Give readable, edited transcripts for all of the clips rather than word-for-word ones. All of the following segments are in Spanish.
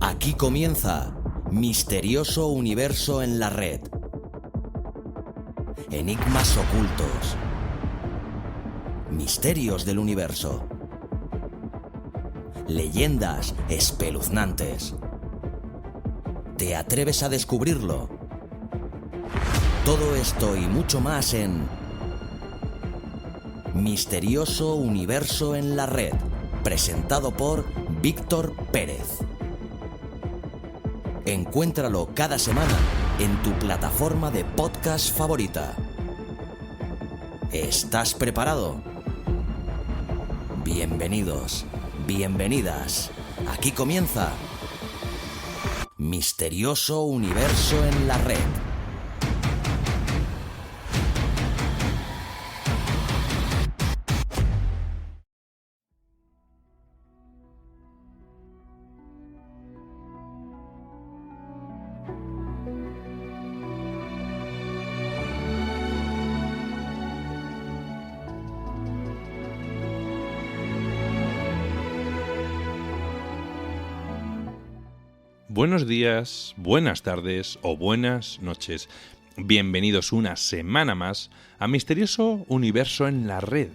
Aquí comienza Misterioso Universo en la Red. Enigmas ocultos. Misterios del universo. Leyendas espeluznantes. ¿Te atreves a descubrirlo? Todo esto y mucho más en Misterioso Universo en la Red, presentado por Víctor Pérez. Encuéntralo cada semana en tu plataforma de podcast favorita. ¿Estás preparado? Bienvenidos, bienvenidas. Aquí comienza Misterioso Universo en la Red. Buenos días, buenas tardes o buenas noches. Bienvenidos una semana más a Misterioso Universo en la Red.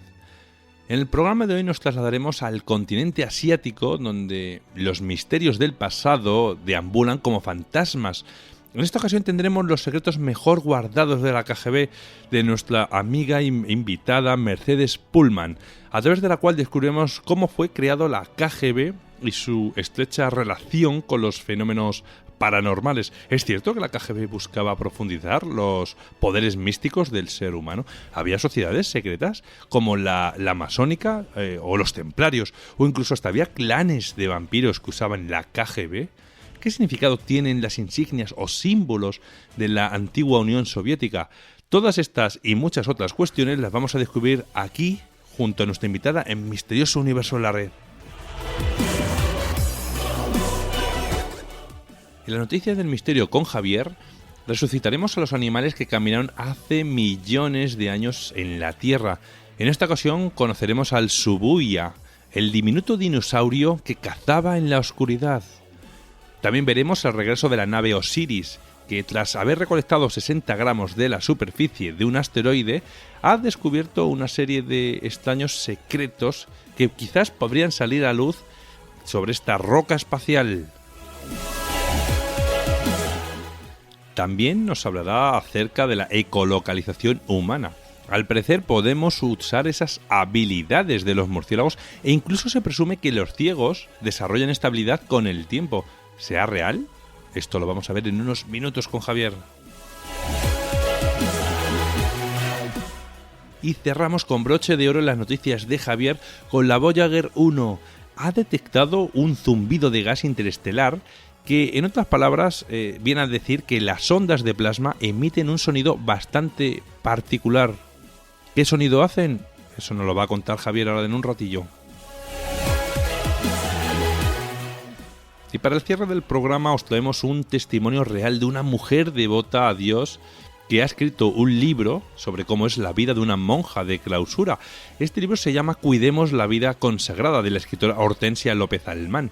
En el programa de hoy nos trasladaremos al continente asiático, donde los misterios del pasado deambulan como fantasmas. En esta ocasión tendremos los secretos mejor guardados de la KGB de nuestra amiga invitada Mercedes Pullman, a través de la cual descubriremos cómo fue creado la KGB y su estrecha relación con los fenómenos paranormales. ¿Es cierto que la KGB buscaba profundizar los poderes místicos del ser humano? ¿Había sociedades secretas como la masónica o los templarios? ¿O incluso hasta había clanes de vampiros que usaban la KGB? ¿Qué significado tienen las insignias o símbolos de la antigua Unión Soviética? Todas estas y muchas otras cuestiones las vamos a descubrir aquí, junto a nuestra invitada en Misterioso Universo en la Red. En la noticia del misterio con Javier, resucitaremos a los animales que caminaron hace millones de años en la Tierra. En esta ocasión conoceremos al Shibuya, el diminuto dinosaurio que cazaba en la oscuridad. También veremos el regreso de la nave Osiris, que tras haber recolectado 60 gramos de la superficie de un asteroide, ha descubierto una serie de extraños secretos que quizás podrían salir a luz sobre esta roca espacial. También nos hablará acerca de la ecolocalización humana. Al parecer podemos usar esas habilidades de los murciélagos e incluso se presume que los ciegos desarrollan esta habilidad con el tiempo. ¿Será real? Esto lo vamos a ver en unos minutos con Javier. Y cerramos con broche de oro en las noticias de Javier con la Voyager 1. Ha detectado un zumbido de gas interestelar que, en otras palabras, viene a decir que las ondas de plasma emiten un sonido bastante particular. ¿Qué sonido hacen? Eso nos lo va a contar Javier ahora en un ratillo. Y para el cierre del programa os traemos un testimonio real de una mujer devota a Dios que ha escrito un libro sobre cómo es la vida de una monja de clausura. Este libro se llama Cuidemos la vida consagrada, de la escritora Hortensia López Almán.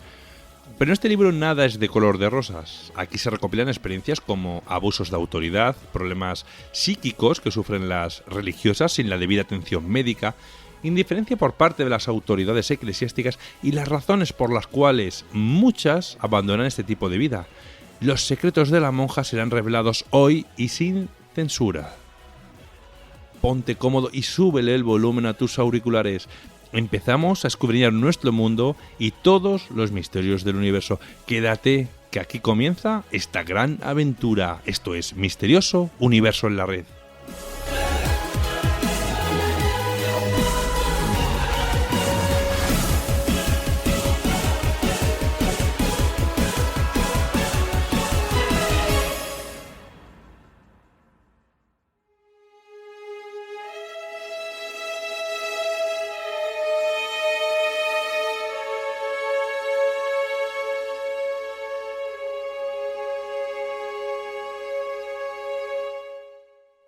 Pero en este libro nada es de color de rosas. Aquí se recopilan experiencias como abusos de autoridad, problemas psíquicos que sufren las religiosas sin la debida atención médica, indiferencia por parte de las autoridades eclesiásticas y las razones por las cuales muchas abandonan este tipo de vida. Los secretos de la monja serán revelados hoy y sin censura. Ponte cómodo y súbele el volumen a tus auriculares. Empezamos a escudriñar nuestro mundo y todos los misterios del universo. Quédate, que aquí comienza esta gran aventura. Esto es Misterioso Universo en la Red.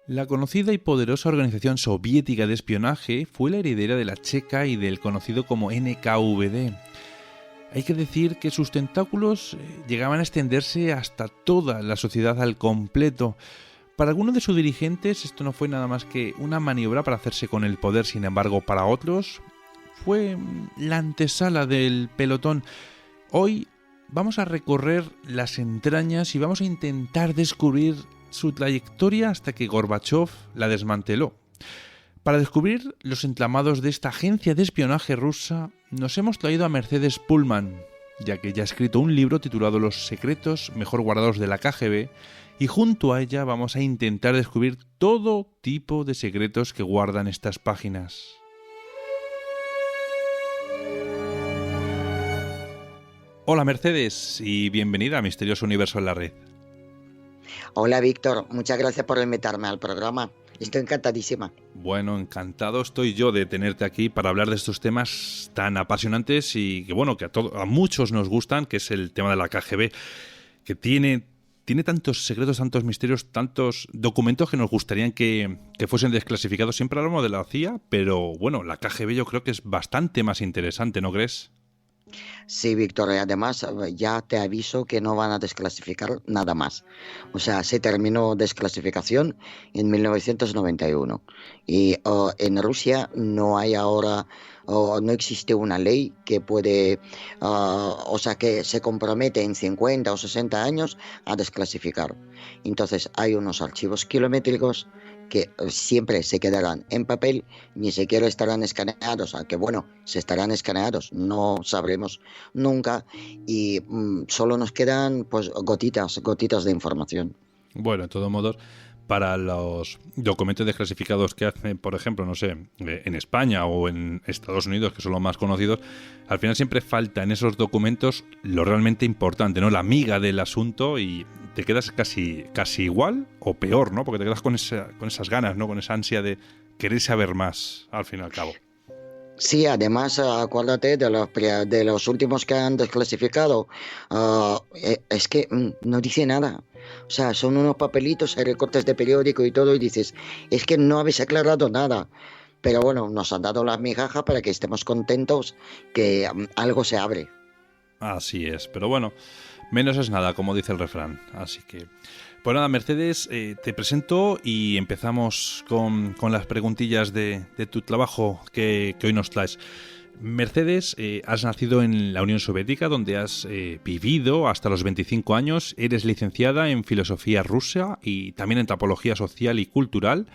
La conocida y poderosa organización soviética de espionaje fue la heredera de la checa y del conocido como NKVD. Hay que decir que sus tentáculos llegaban a extenderse hasta toda la sociedad al completo. Para algunos de sus dirigentes esto no fue nada más que una maniobra para hacerse con el poder, sin embargo, para otros fue la antesala del pelotón. Hoy vamos a recorrer las entrañas y vamos a intentar descubrir su trayectoria hasta que Gorbachov la desmanteló. Para descubrir los entramados de esta agencia de espionaje rusa, nos hemos traído a Mercedes Pullman, ya que ella ha escrito un libro titulado Los secretos mejor guardados de la KGB, y junto a ella vamos a intentar descubrir todo tipo de secretos que guardan estas páginas. Hola Mercedes, y bienvenida a Misterioso Universo en la Red. Hola Víctor, muchas gracias por invitarme al programa. Estoy encantadísima. Bueno, encantado estoy yo de tenerte aquí para hablar de estos temas tan apasionantes y que bueno, que a muchos nos gustan, que es el tema de la KGB, que tiene tantos secretos, tantos misterios, tantos documentos que nos gustarían que fuesen desclasificados. Siempre hablamos de la CIA, pero bueno, la KGB yo creo que es bastante más interesante, ¿no crees? Sí, Víctor, y además ya te aviso que no van a desclasificar nada más. O sea, se terminó desclasificación en 1991 y en Rusia no hay ahora, no existe una ley que puede, o sea, que se compromete en 50 o 60 años a desclasificar. Entonces hay unos archivos kilométricos que siempre se quedarán en papel, ni siquiera estarán escaneados, aunque bueno, se estarán escaneados, no sabremos nunca, y solo nos quedan pues gotitas de información. Bueno, de todos modos, para los documentos desclasificados que hacen, por ejemplo, no sé, en España o en Estados Unidos, que son los más conocidos, al final siempre falta en esos documentos lo realmente importante, ¿no? La miga del asunto, y te quedas casi igual o peor, ¿no? Porque te quedas con esas ganas, ¿no? Con esa ansia de querer saber más, al fin y al cabo. Sí, además, acuérdate de los últimos que han desclasificado. Es que no dice nada. O sea, son unos papelitos, hay recortes de periódico y todo, y dices, es que no habéis aclarado nada. Pero bueno, nos han dado las migajas para que estemos contentos que algo se abre. Así es, pero bueno, menos es nada, como dice el refrán. Así que, pues nada, Mercedes, te presento y empezamos con las preguntillas de tu trabajo que hoy nos traes. Mercedes, has nacido en la Unión Soviética, donde has vivido hasta los 25 años. Eres licenciada en Filosofía Rusa y también en Antropología Social y Cultural,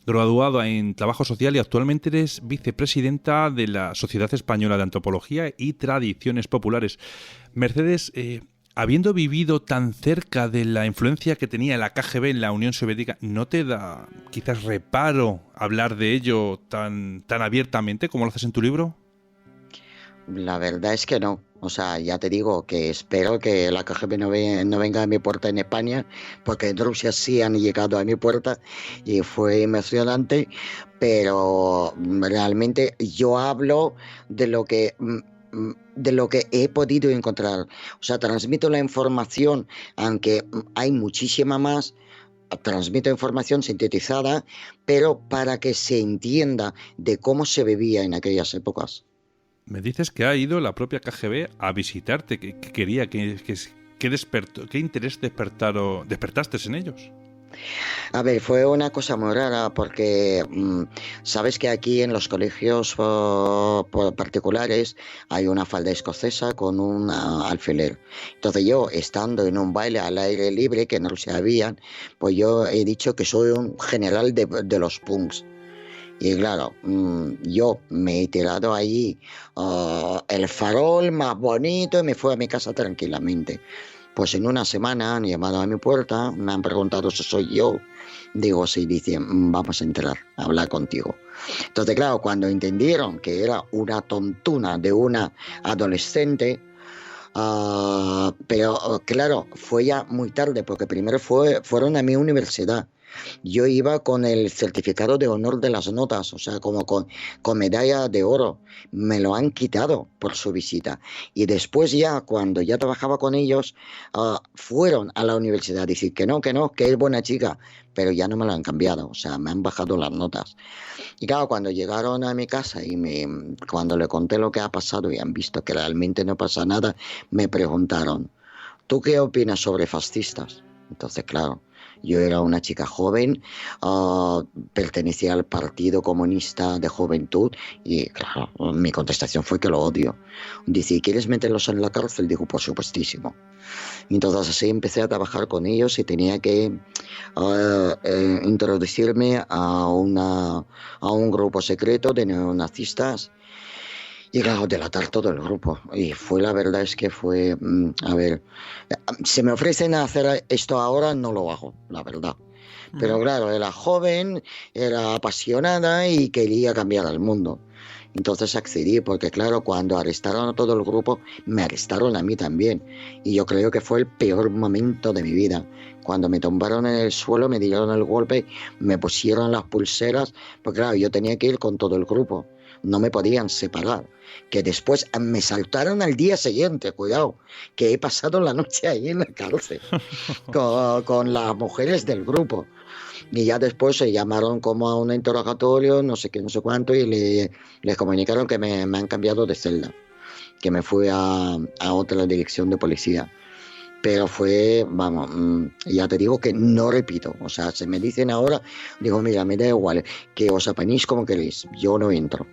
graduada en Trabajo Social, y actualmente eres vicepresidenta de la Sociedad Española de Antropología y Tradiciones Populares. Mercedes, habiendo vivido tan cerca de la influencia que tenía la KGB en la Unión Soviética, ¿no te da quizás reparo hablar de ello tan abiertamente como lo haces en tu libro? La verdad es que no. O sea, ya te digo que espero que la KGB no venga a mi puerta en España, porque en Rusia sí han llegado a mi puerta y fue emocionante, pero realmente yo hablo de lo que he podido encontrar. O sea, transmito la información, aunque hay muchísima más. Transmito información sintetizada, pero para que se entienda de cómo se vivía en aquellas épocas. Me dices que ha ido la propia KGB a visitarte, que quería, ¿qué interés despertaste en ellos? A ver, fue una cosa muy rara porque sabes que aquí en los colegios particulares hay una falda escocesa con un alfiler. Entonces yo, estando en un baile al aire libre, que no se habían, pues yo he dicho que soy un general de los punks. Y claro, yo me he tirado allí el farol más bonito y me fui a mi casa tranquilamente. Pues en una semana han llamado a mi puerta, me han preguntado si soy yo. Digo, sí, dicen, vamos a entrar a hablar contigo. Entonces, claro, cuando entendieron que era una tontuna de una adolescente, pero claro, fue ya muy tarde, porque primero fueron a mi universidad. Yo iba con el certificado de honor de las notas, o sea, como con medalla de oro. Me lo han quitado por su visita. Y después ya, cuando ya trabajaba con ellos, fueron a la universidad a decir que no, que es buena chica, pero ya no me lo han cambiado, o sea, me han bajado las notas. Y claro, cuando llegaron a mi casa y cuando le conté lo que ha pasado y han visto que realmente no pasa nada, me preguntaron, ¿tú qué opinas sobre fascistas? Entonces, claro, yo era una chica joven, pertenecía al Partido Comunista de Juventud y, claro, mi contestación fue que lo odio. Dice, ¿quieres meterlos en la cárcel? Digo, por supuestísimo. Entonces así empecé a trabajar con ellos y tenía que introducirme a un grupo secreto de neonazistas y claro, delatar todo el grupo. Y la verdad es que fue, a ver, si me ofrecen hacer esto ahora, no lo hago, la verdad. Pero claro, era joven, era apasionada y quería cambiar el mundo. Entonces accedí, porque claro, cuando arrestaron a todo el grupo, me arrestaron a mí también. Y yo creo que fue el peor momento de mi vida. Cuando me tumbaron en el suelo, me dieron el golpe, me pusieron las pulseras, porque claro, yo tenía que ir con todo el grupo. No me podían separar. Que después me saltaron al día siguiente, cuidado, que he pasado la noche ahí en la cárcel con las mujeres del grupo. Y ya después se llamaron como a un interrogatorio, no sé qué, no sé cuánto, y les comunicaron que me han cambiado de celda, que me fui a otra dirección de policía. Pero fue, vamos, ya te digo que no repito. O sea, se me dicen ahora, digo, mira, me da igual, que os apañéis como queréis, yo no entro.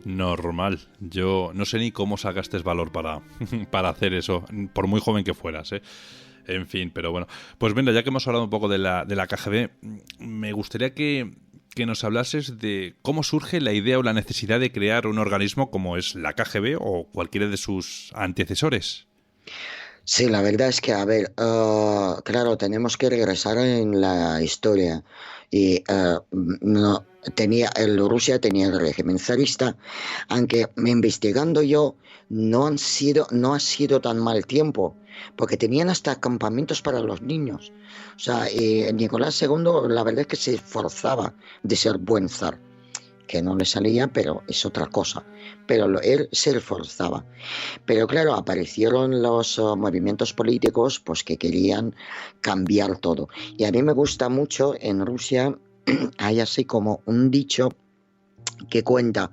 Normal. Yo no sé ni cómo sacaste valor para hacer eso, por muy joven que fueras, ¿eh? En fin, pero bueno. Pues venga, ya que hemos hablado un poco de la KGB, me gustaría que nos hablases de cómo surge la idea o la necesidad de crear un organismo como es la KGB o cualquiera de sus antecesores. Sí, la verdad es que, a ver, claro, tenemos que regresar en la historia. Y no, Rusia tenía el régimen zarista, aunque investigando yo, no ha sido tan mal tiempo, porque tenían hasta campamentos para los niños. O sea, Nicolás II, la verdad es que se esforzaba de ser buen zar, que no le salía, pero es otra cosa. Pero él se esforzaba. Pero claro, aparecieron los movimientos políticos pues que querían cambiar todo. Y a mí me gusta mucho, en Rusia hay así como un dicho que cuenta,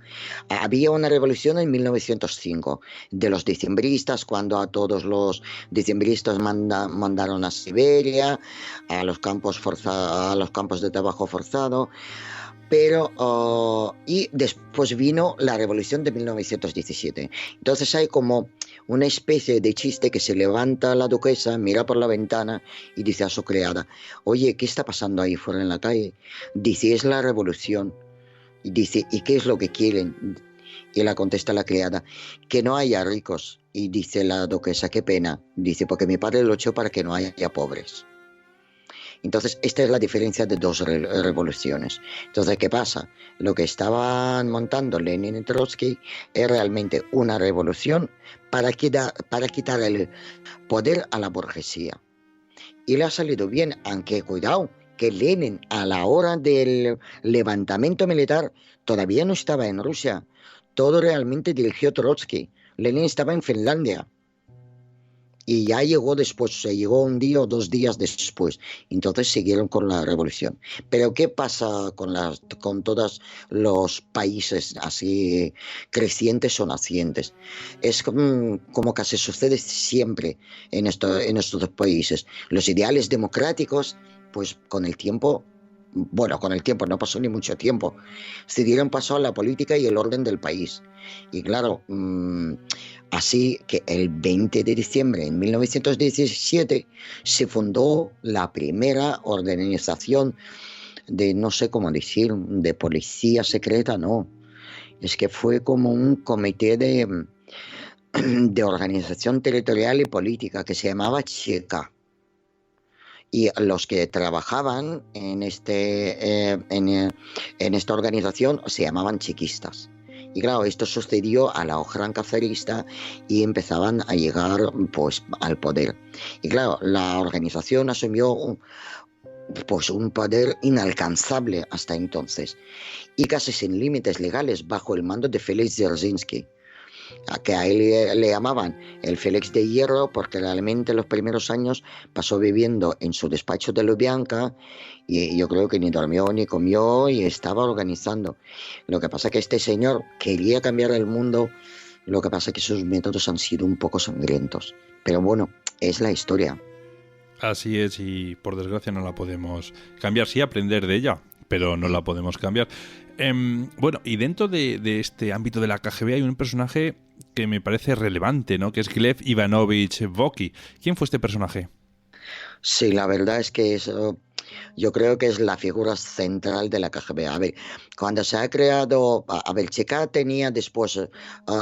había una revolución en 1905 de los diciembristas, cuando a todos los diciembristas mandaron a Siberia, a los campos de trabajo forzado. Pero y después vino la revolución de 1917. Entonces hay como una especie de chiste que se levanta la duquesa, mira por la ventana y dice a su criada, oye, ¿qué está pasando ahí fuera en la calle? Dice, es la revolución. Y dice, ¿y qué es lo que quieren? Y la contesta la criada, que no haya ricos. Y dice la duquesa, qué pena. Dice, porque mi padre luchó para que no haya pobres. Entonces, esta es la diferencia de dos revoluciones. Entonces, ¿qué pasa? Lo que estaban montando Lenin y Trotsky es realmente una revolución para quitar el poder a la burguesía. Y le ha salido bien, aunque cuidado, que Lenin a la hora del levantamiento militar todavía no estaba en Rusia. Todo realmente dirigió Trotsky. Lenin estaba en Finlandia. Y ya llegó después, se llegó un día o 2 días después. Entonces siguieron con la revolución. Pero ¿qué pasa con todos los países así crecientes o nacientes? Es como casi sucede siempre en estos países. Los ideales democráticos, pues con el tiempo, no pasó ni mucho tiempo, se dieron paso a la política y el orden del país. Y claro, así que el 20 de diciembre de 1917 se fundó la primera organización de, no sé cómo decir, de policía secreta, no. Es que fue como un comité de organización territorial y política que se llamaba Cheka. Y los que trabajaban en esta organización se llamaban chequistas. Y claro, esto sucedió a la ojranka zarista y empezaban a llegar pues al poder. Y claro, la organización asumió pues un poder inalcanzable hasta entonces y casi sin límites legales bajo el mando de Félix Dzerzhinsky, a que a él le llamaban el Félix de Hierro porque realmente los primeros años pasó viviendo en su despacho de Lubyanka y yo creo que ni dormió ni comió y estaba organizando. Lo que pasa es que este señor quería cambiar el mundo, lo que pasa es que sus métodos han sido un poco sangrientos, pero bueno, es la historia. Así es, y por desgracia no la podemos cambiar, sí aprender de ella, pero no la podemos cambiar. Bueno, y dentro de este ámbito de la KGB hay un personaje que me parece relevante, ¿no? Que es Gleb Ivanovich Boki. ¿Quién fue este personaje? Sí, la verdad es que eso, yo creo que es la figura central de la KGB. A ver, cuando se ha creado, a ver, Cheka tenía después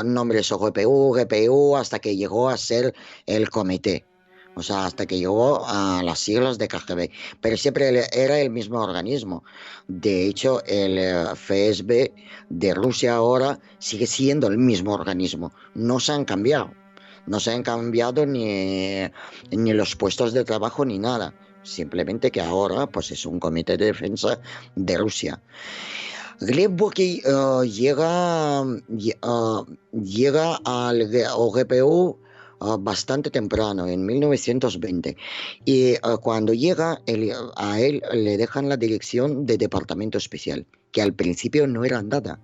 nombres OGPU, GPU, hasta que llegó a ser el comité. O sea, hasta que llegó a las siglas de KGB. Pero siempre era el mismo organismo. De hecho, el FSB de Rusia ahora sigue siendo el mismo organismo. No se han cambiado. No se han cambiado ni los puestos de trabajo ni nada. Simplemente que ahora pues es un comité de defensa de Rusia. Gleb Boki llega al OGPU bastante temprano, en 1920. Y cuando llega, a él le dejan la dirección de departamento especial, que al principio no era nada,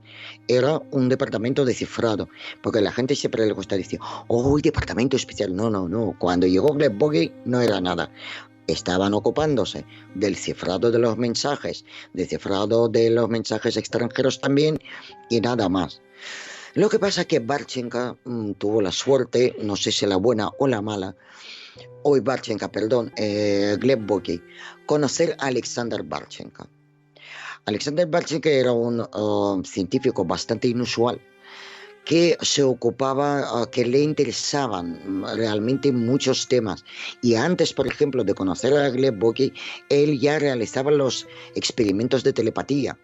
era un departamento de cifrado, porque a la gente siempre le gusta decir, oh, departamento especial. No, no, no. Cuando llegó Gleb Boki no era nada. Estaban ocupándose del cifrado de los mensajes, del cifrado de los mensajes extranjeros también, y nada más. Lo que pasa es que Barchenka tuvo la suerte, no sé si la buena o la mala, Gleb Boki, conocer a Alexander Barchenka. Alexander Barchenka era un científico bastante inusual, que se ocupaba, que le interesaban realmente muchos temas. Y antes, por ejemplo, de conocer a Gleb Boki, él ya realizaba los experimentos de telepatía.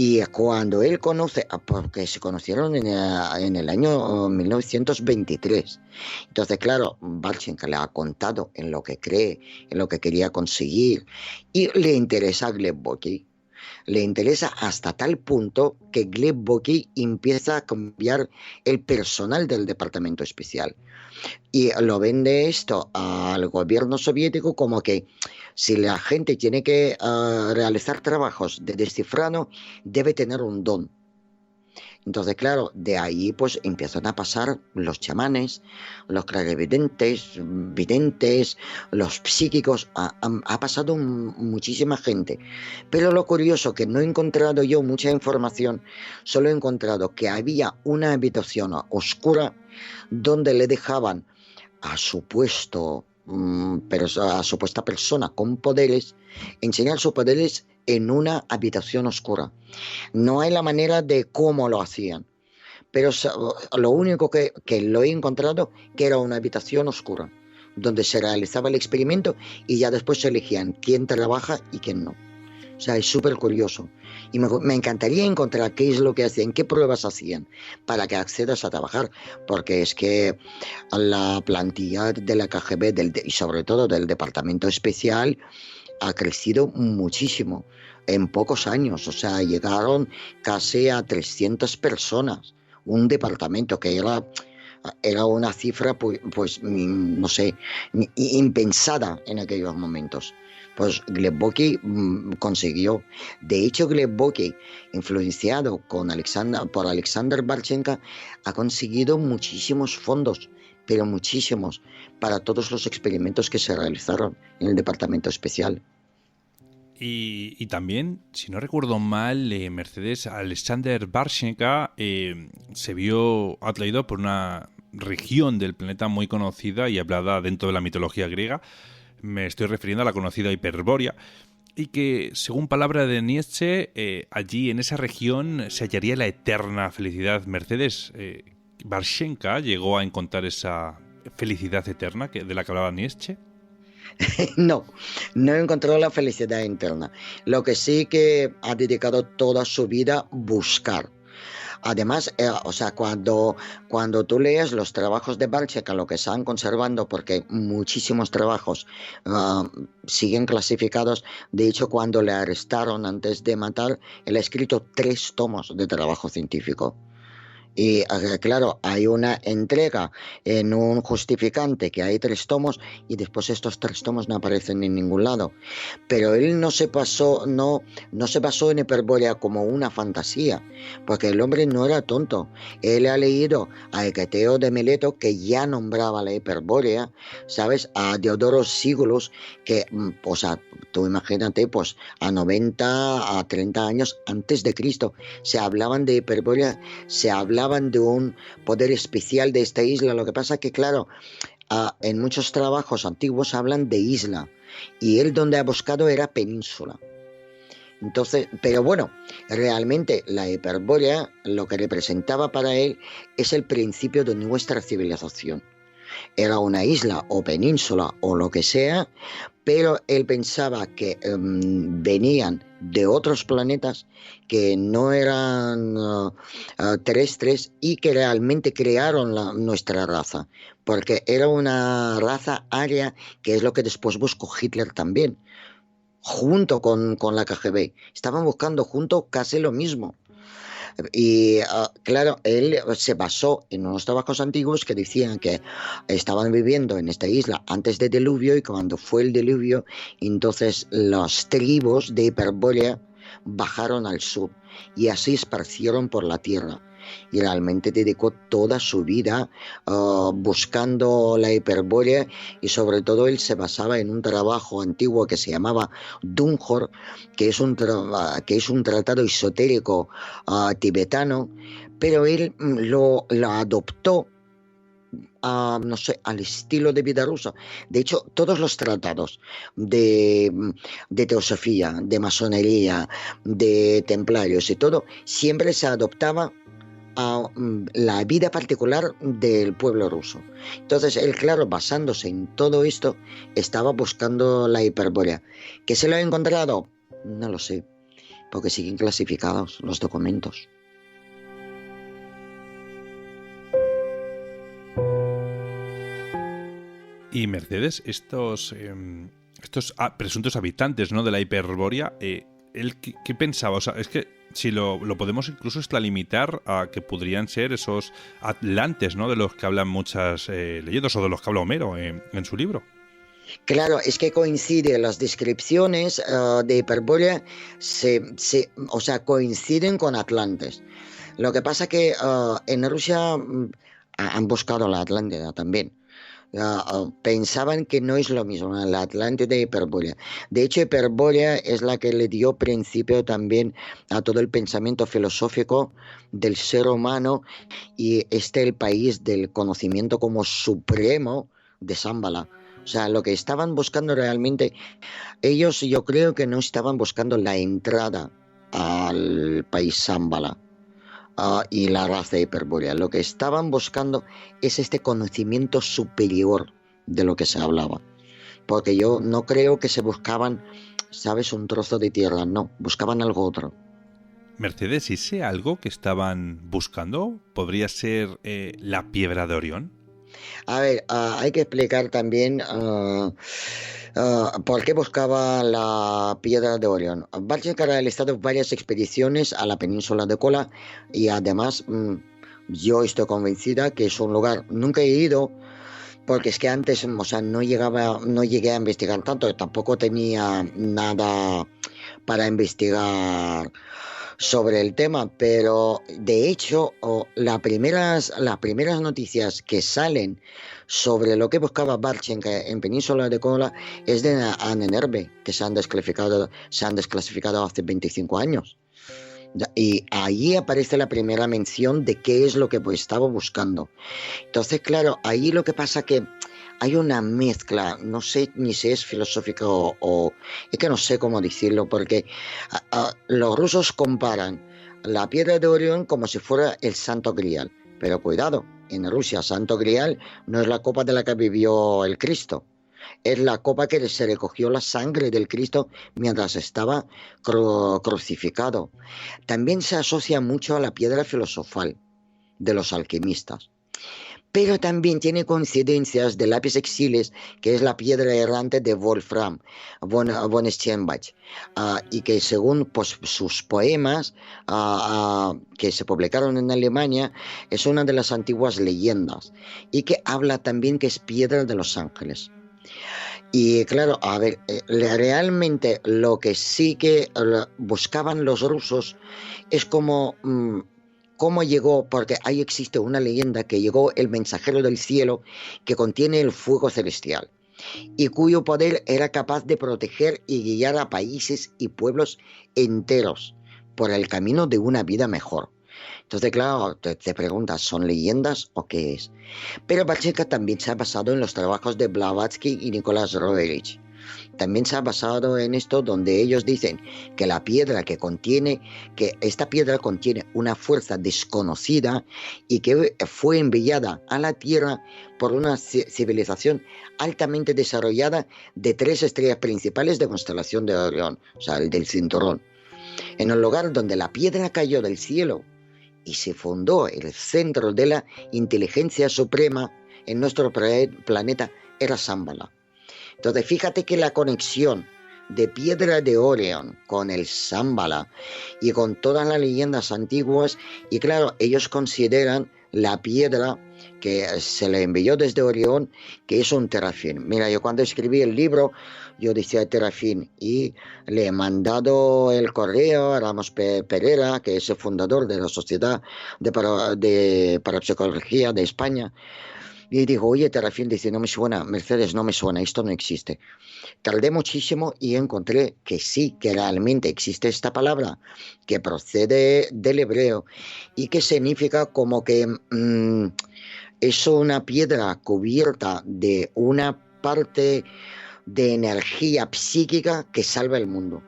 Y cuando él conoce, porque se conocieron en el año 1923, entonces claro, Barchenka le ha contado en lo que cree, en lo que quería conseguir, y le interesa a Gleb Boki. Le interesa hasta tal punto que Gleb Boki empieza a cambiar el personal del departamento especial. Y lo vende esto al gobierno soviético como que si la gente tiene que realizar trabajos de descifrado, debe tener un don. Entonces, claro, de ahí pues empiezan a pasar los chamanes, los clarividentes, videntes, los psíquicos, ha pasado muchísima gente. Pero lo curioso que no he encontrado yo mucha información, solo he encontrado que había una habitación oscura donde le dejaban a supuesta persona con poderes enseñar sus poderes en una habitación oscura. No hay la manera de cómo lo hacían, pero lo único que lo he encontrado que era una habitación oscura donde se realizaba el experimento y ya después se elegían quién trabaja y quién no. O sea, es súper curioso. Y me encantaría encontrar qué es lo que hacían, qué pruebas hacían para que accedas a trabajar, porque es que la plantilla de la KGB y sobre todo del Departamento Especial ha crecido muchísimo en pocos años. O sea, llegaron casi a 300 personas. Un departamento que era una cifra, pues no sé, impensada en aquellos momentos. Pues Gleb Boki consiguió. De hecho, Gleb Boki, influenciado por Alexander Barchenka, ha conseguido muchísimos fondos, pero muchísimos, para todos los experimentos que se realizaron en el Departamento Especial. Y también, si no recuerdo mal, Mercedes Alexander Barchenka se vio atraído por una región del planeta muy conocida y hablada dentro de la mitología griega. Me estoy refiriendo a la conocida Hiperbórea, y que, según palabra de Nietzsche, allí en esa región se hallaría la eterna felicidad. Mercedes, ¿Barchenka llegó a encontrar esa felicidad eterna de la que hablaba Nietzsche? No encontró la felicidad interna. Lo que sí que ha dedicado toda su vida a buscar. Además, o sea, cuando tú lees los trabajos de Balcheca, lo que están conservando, porque muchísimos trabajos ah, siguen clasificados. De hecho, cuando le arrestaron antes de matar, él ha escrito 3 tomos de trabajo científico. Y claro, hay una entrega en un justificante que hay 3 tomos y después estos 3 tomos no aparecen en ningún lado. Pero él no se basó en Hiperbórea como una fantasía, porque el hombre no era tonto. Él ha leído a Hecateo de Mileto, que ya nombraba la Hiperbórea, ¿sabes? A Diodoro Sígulos, que, o sea, tú imagínate, pues a 90, a 30 años antes de Cristo, se hablaban de Hiperbórea, se hablaban de un poder especial de esta isla. Lo que pasa que, claro, en muchos trabajos antiguos hablan de isla, y él donde ha buscado era península. Entonces, pero bueno, realmente la Hiperbórea lo que representaba para él es el principio de nuestra civilización. Era una isla o península o lo que sea, pero él pensaba que venían de otros planetas que no eran terrestres, y que realmente crearon nuestra raza, porque era una raza aria, que es lo que después buscó Hitler también, junto con la KGB. Estaban buscando junto casi lo mismo. Y claro, él se basó en unos trabajos antiguos que decían que estaban viviendo en esta isla antes del diluvio, y cuando fue el diluvio, entonces las tribus de Hiperbórea bajaron al sur y así esparcieron por la tierra. Y realmente dedicó toda su vida buscando la Hiperbórea, y sobre todo él se basaba en un trabajo antiguo que se llamaba Dunjor, que es un tratado esotérico tibetano, pero él lo adoptó no sé, al estilo de vida rusa. De hecho, todos los tratados de teosofía, de masonería, de templarios y todo, siempre se adoptaba a la vida particular del pueblo ruso. Entonces él, claro, basándose en todo esto, estaba buscando la Hiperbórea. ¿Que se lo ha encontrado? No lo sé, porque siguen clasificados los documentos. Y Mercedes, estos presuntos habitantes, ¿no?, de la Hiperbórea, ¿él qué pensaba? O sea, es que si lo podemos incluso extralimitar a que podrían ser esos atlantes, ¿no?, de los que hablan muchas leyendas, o de los que habla Homero en su libro. Claro, es que coinciden las descripciones de Hiperbórea, o sea, coinciden con Atlantes. Lo que pasa que en Rusia han buscado la Atlántida también. Pensaban que no es lo mismo la Atlántida y Hiperbórea. De hecho, Hiperbórea es la que le dio principio también a todo el pensamiento filosófico del ser humano, y el país del conocimiento como supremo de Shambhala. O sea, lo que estaban buscando realmente, ellos, yo creo que no estaban buscando la entrada al país Shambhala y la raza hiperbórea. Lo que estaban buscando es este conocimiento superior de lo que se hablaba. Porque yo no creo que se buscaban, ¿sabes?, un trozo de tierra, no, buscaban algo otro. Mercedes, ¿y ese algo que estaban buscando podría ser la piedra de Orión? A ver, hay que explicar también por qué buscaba la piedra de Orión. Balchev ha realizado varias expediciones a la península de Kola, y además yo estoy convencida que es un lugar, nunca he ido, porque es que antes, o sea, no llegué a investigar tanto, tampoco tenía nada para investigar sobre el tema, pero de hecho las primeras noticias que salen sobre lo que buscaba Barchenk en Península de Kola es de Ahnenerbe, que se han desclasificado hace 25 años. Y ahí aparece la primera mención de qué es lo que estaba buscando. Entonces, claro, ahí lo que pasa que hay una mezcla, no sé ni si es filosófica o es que no sé cómo decirlo, porque los rusos comparan la piedra de Orión como si fuera el Santo Grial. Pero cuidado, en Rusia Santo Grial no es la copa de la que vivió el Cristo. Es la copa que se recogió la sangre del Cristo mientras estaba crucificado. También se asocia mucho a la piedra filosofal de los alquimistas. Pero también tiene coincidencias del lápiz exiles, que es la piedra errante de Wolfram von Steinbach, y que según pues, sus poemas que se publicaron en Alemania, es una de las antiguas leyendas, y que habla también que es piedra de los ángeles. Y claro, a ver, realmente lo que sí que buscaban los rusos es como... cómo llegó, porque ahí existe una leyenda que llegó el mensajero del cielo que contiene el fuego celestial y cuyo poder era capaz de proteger y guiar a países y pueblos enteros por el camino de una vida mejor. Entonces, claro, te preguntas, ¿son leyendas o qué es? Pero Barchenka también se ha basado en los trabajos de Blavatsky y Nicolás Roerich. También se ha basado en esto donde ellos dicen que la piedra que esta piedra contiene una fuerza desconocida y que fue enviada a la Tierra por una civilización altamente desarrollada de 3 estrellas principales de constelación de Orión, o sea, el del cinturón. En el lugar donde la piedra cayó del cielo y se fundó el centro de la inteligencia suprema en nuestro planeta era Shambhala. Entonces, fíjate que la conexión de Piedra de Orión con el Shambhala y con todas las leyendas antiguas, y claro, ellos consideran la piedra que se le envió desde Orión, que es un terafín. Mira, yo cuando escribí el libro, yo decía terafín y le he mandado el correo a Ramos Pereira, que es el fundador de la Sociedad de Parapsicología de España. Y dijo, oye, terafín, dice, no me suena, Mercedes, no me suena, esto no existe. Tardé muchísimo y encontré que sí, que realmente existe esta palabra, que procede del hebreo y que significa como que es una piedra cubierta de una parte de energía psíquica que salva el mundo.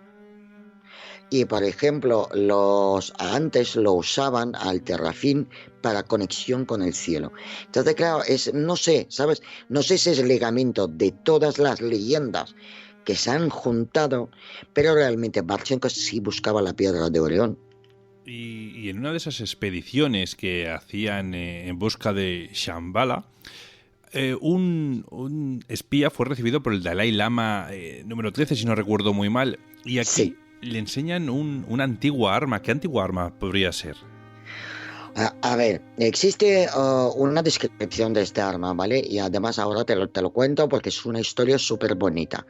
Y, por ejemplo, antes lo usaban al terrafín para conexión con el cielo. Entonces, claro, no sé, ¿sabes? No sé si es el ligamento de todas las leyendas que se han juntado, pero realmente Barchenko sí buscaba la piedra de Orión. Y en una de esas expediciones que hacían en busca de Shambhala, un espía fue recibido por el Dalai Lama número 13, si no recuerdo muy mal, y aquí... Sí. Le enseñan una antigua arma. ¿Qué antigua arma podría ser? A ver, existe una descripción de esta arma, ¿vale? Y además ahora te lo cuento porque es una historia súper bonita.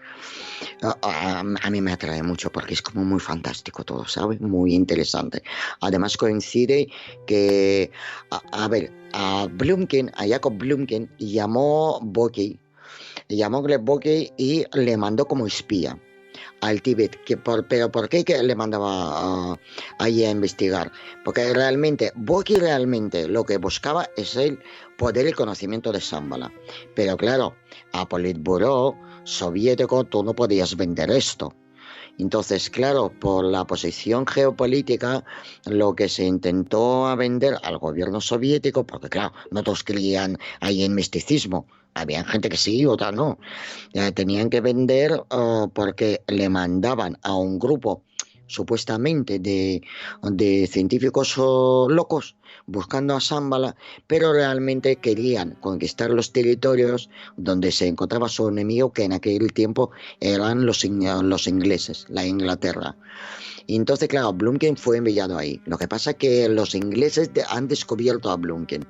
A mí me atrae mucho porque es como muy fantástico todo, ¿sabes? Muy interesante. Además coincide que, a Jacob Blumkin llamó Gleb Bokeh y le mandó como espía al Tíbet, pero ¿por qué que le mandaba ahí a investigar? Porque realmente, Bokeh realmente lo que buscaba es el poder y conocimiento de Shambhala. Pero claro, a Politburó soviético tú no podías vender esto. Entonces, claro, por la posición geopolítica, lo que se intentó vender al gobierno soviético, porque claro, no todos creían ahí en misticismo, había gente que sí, otra no. Tenían que vender porque le mandaban a un grupo supuestamente de científicos locos buscando a Shambhala, pero realmente querían conquistar los territorios donde se encontraba su enemigo, que en aquel tiempo eran los ingleses, la Inglaterra. Y entonces, claro, Blumkin fue enviado ahí. Lo que pasa es que los ingleses han descubierto a Blumkin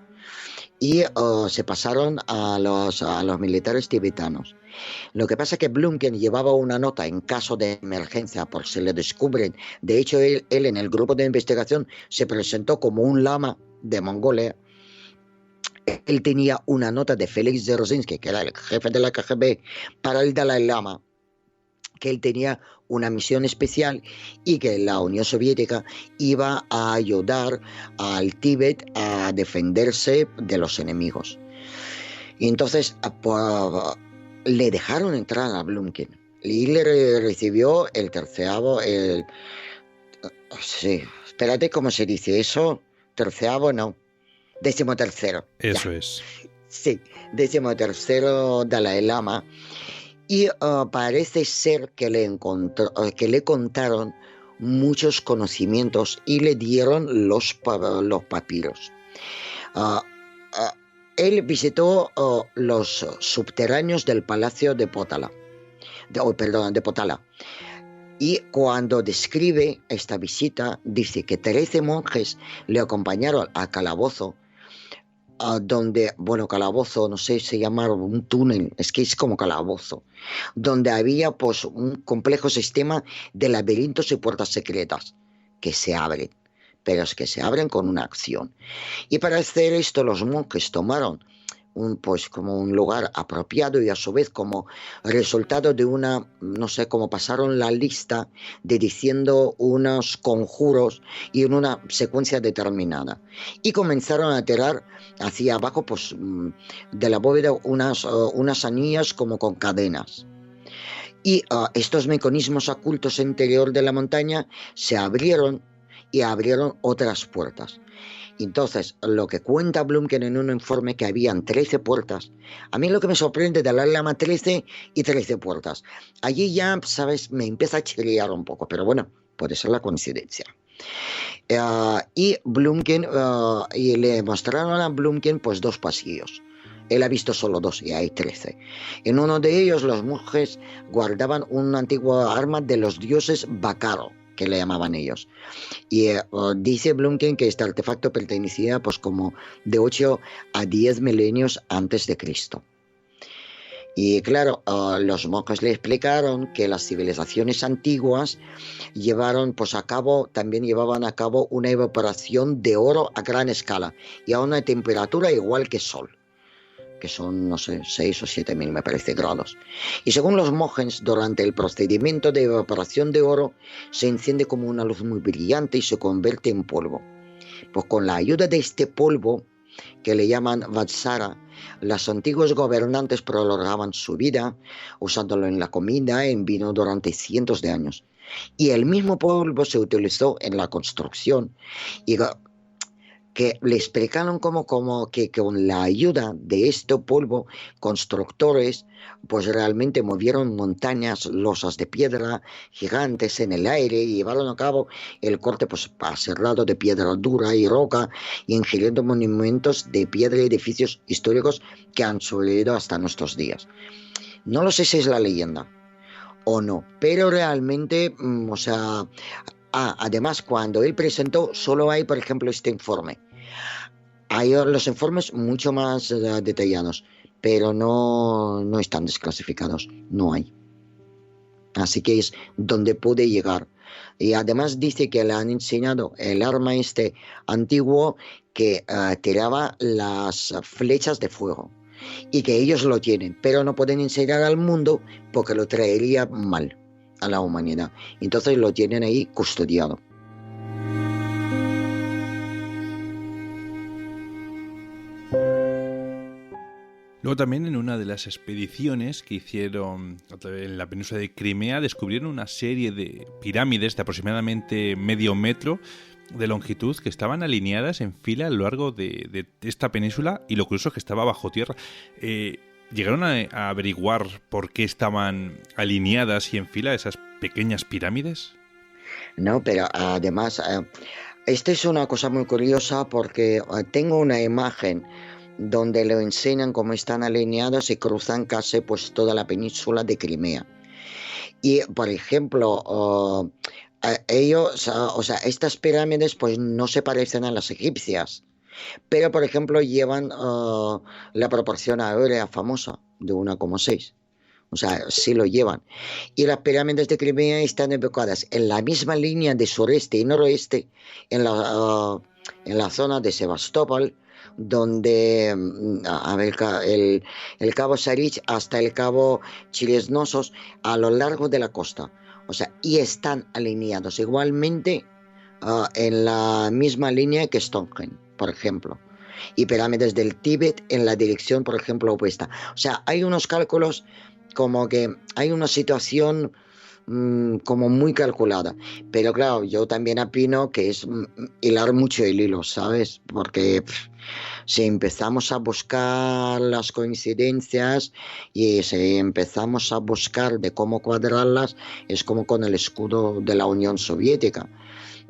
y se pasaron a los militares tibetanos. Lo que pasa es que Blumkin llevaba una nota en caso de emergencia por si le descubren. De hecho, él en el grupo de investigación se presentó como un lama de Mongolia. Él tenía una nota de Félix Dzerzhinsky, que era el jefe de la KGB, para el Dalai Lama, que él tenía una misión especial y que la Unión Soviética iba a ayudar al Tíbet a defenderse de los enemigos. Y entonces le dejaron entrar a Blumkin y le recibió el 13º, sí, espérate, ¿cómo se dice eso? 13º, no, 13º. Eso ya. Es. Sí, 13º Dalai Lama. y parece ser que que le contaron muchos conocimientos y le dieron los papiros. Ah, ah, Él visitó los subterráneos del palacio de Potala, de Potala. Y cuando describe esta visita, dice que 13 monjes le acompañaron al calabozo, donde, bueno, calabozo, no sé, se llama un túnel, es que es como calabozo, donde había pues un complejo sistema de laberintos y puertas secretas que se abren, pero es que se abren con una acción. Y para hacer esto los monjes tomaron pues como un lugar apropiado y a su vez como resultado de una, no sé, como pasaron la lista de diciendo unos conjuros y en una secuencia determinada. Y comenzaron a tirar hacia abajo pues de la bóveda unas anillas como con cadenas. Y estos mecanismos ocultos interior de la montaña se abrieron y abrieron otras puertas. Entonces, lo que cuenta Blumken en un informe que habían 13 puertas. A mí lo que me sorprende de la Lama 13 y 13 puertas. Allí ya, ¿sabes? Me empieza a chirriar un poco, pero bueno, puede ser la coincidencia. Y Blumken, y le mostraron a Blumken pues 2 pasillos. Él ha visto solo 2 y hay 13. En uno de ellos los monjes guardaban una antigua arma de los dioses Bacaro, que le llamaban ellos. Y dice Blumken que este artefacto pertenecía pues como de 8 a 10 milenios antes de Cristo. Y claro, los monjes le explicaron que las civilizaciones antiguas también llevaban a cabo una evaporación de oro a gran escala y a una temperatura igual que Sol, que son, no sé, 6 o 7 mil, me parece, grados. Y según los monjes, durante el procedimiento de evaporación de oro, se enciende como una luz muy brillante y se convierte en polvo. Pues con la ayuda de este polvo, que le llaman Vatsara, los antiguos gobernantes prolongaban su vida, usándolo en la comida, en vino, durante cientos de años. Y el mismo polvo se utilizó en la construcción y que le explicaron como que con la ayuda de este polvo, constructores pues realmente movieron montañas, losas de piedra gigantes en el aire y llevaron a cabo el corte pues aserrado de piedra dura y roca, y ingiriendo monumentos de piedra y edificios históricos que han sobrevivido hasta nuestros días. No lo sé si es la leyenda o no, pero realmente, o sea... además, cuando él presentó, solo hay, por ejemplo, este informe. Hay los informes mucho más detallados, pero no están desclasificados, no hay. Así que es donde pude llegar. Y además dice que le han enseñado el arma antiguo que tiraba las flechas de fuego, y que ellos lo tienen, pero no pueden enseñar al mundo porque lo traería mal a la humanidad. Entonces lo tienen ahí custodiado. Luego también en una de las expediciones que hicieron en la península de Crimea descubrieron una serie de pirámides de aproximadamente medio metro de longitud que estaban alineadas en fila a lo largo de esta península, y lo curioso es que estaba bajo tierra. ¿Llegaron a averiguar por qué estaban alineadas y en fila esas pequeñas pirámides? No, pero además, esta es una cosa muy curiosa porque tengo una imagen donde lo enseñan cómo están alineados y cruzan casi pues toda la península de Crimea. Y, por ejemplo, ellos, o sea, estas pirámides pues no se parecen a las egipcias, pero, por ejemplo, llevan la proporción aérea famosa de 1,6. O sea, sí lo llevan. Y las pirámides de Crimea están ubicadas en la misma línea de sureste y noroeste, en la zona de Sebastopol, donde, el cabo Sarich hasta el cabo Chilesnosos, a lo largo de la costa. O sea, y están alineados igualmente en la misma línea que Stonehenge, por ejemplo. Y pirámides del Tíbet en la dirección, por ejemplo, opuesta. O sea, hay unos cálculos como que hay una situación como muy calculada. Pero claro, yo también opino que es hilar mucho el hilo, ¿sabes? Porque si empezamos a buscar las coincidencias y si empezamos a buscar de cómo cuadrarlas, es como con el escudo de la Unión Soviética.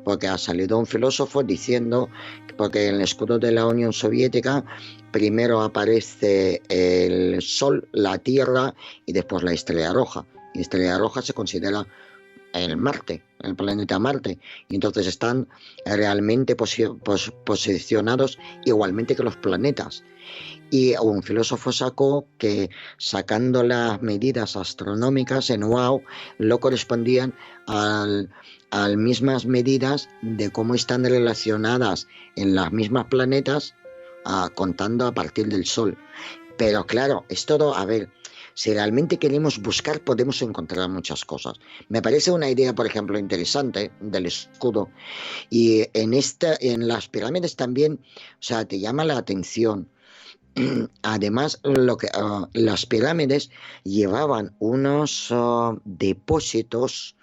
Porque ha salido un filósofo diciendo, porque en el escudo de la Unión Soviética primero aparece el Sol, la Tierra y después la Estrella Roja. Y la Estrella Roja se considera el Marte, el planeta Marte. Y entonces están realmente posicionados igualmente que los planetas. Y un filósofo sacó que sacando las medidas astronómicas en WOW, lo correspondían a mismas medidas de cómo están relacionadas en las mismas planetas, contando a partir del Sol. Pero claro, es todo, a ver, si realmente queremos buscar, podemos encontrar muchas cosas. Me parece una idea, por ejemplo, interesante del escudo. Y en las pirámides también, o sea, te llama la atención. Además, las pirámides llevaban unos depósitos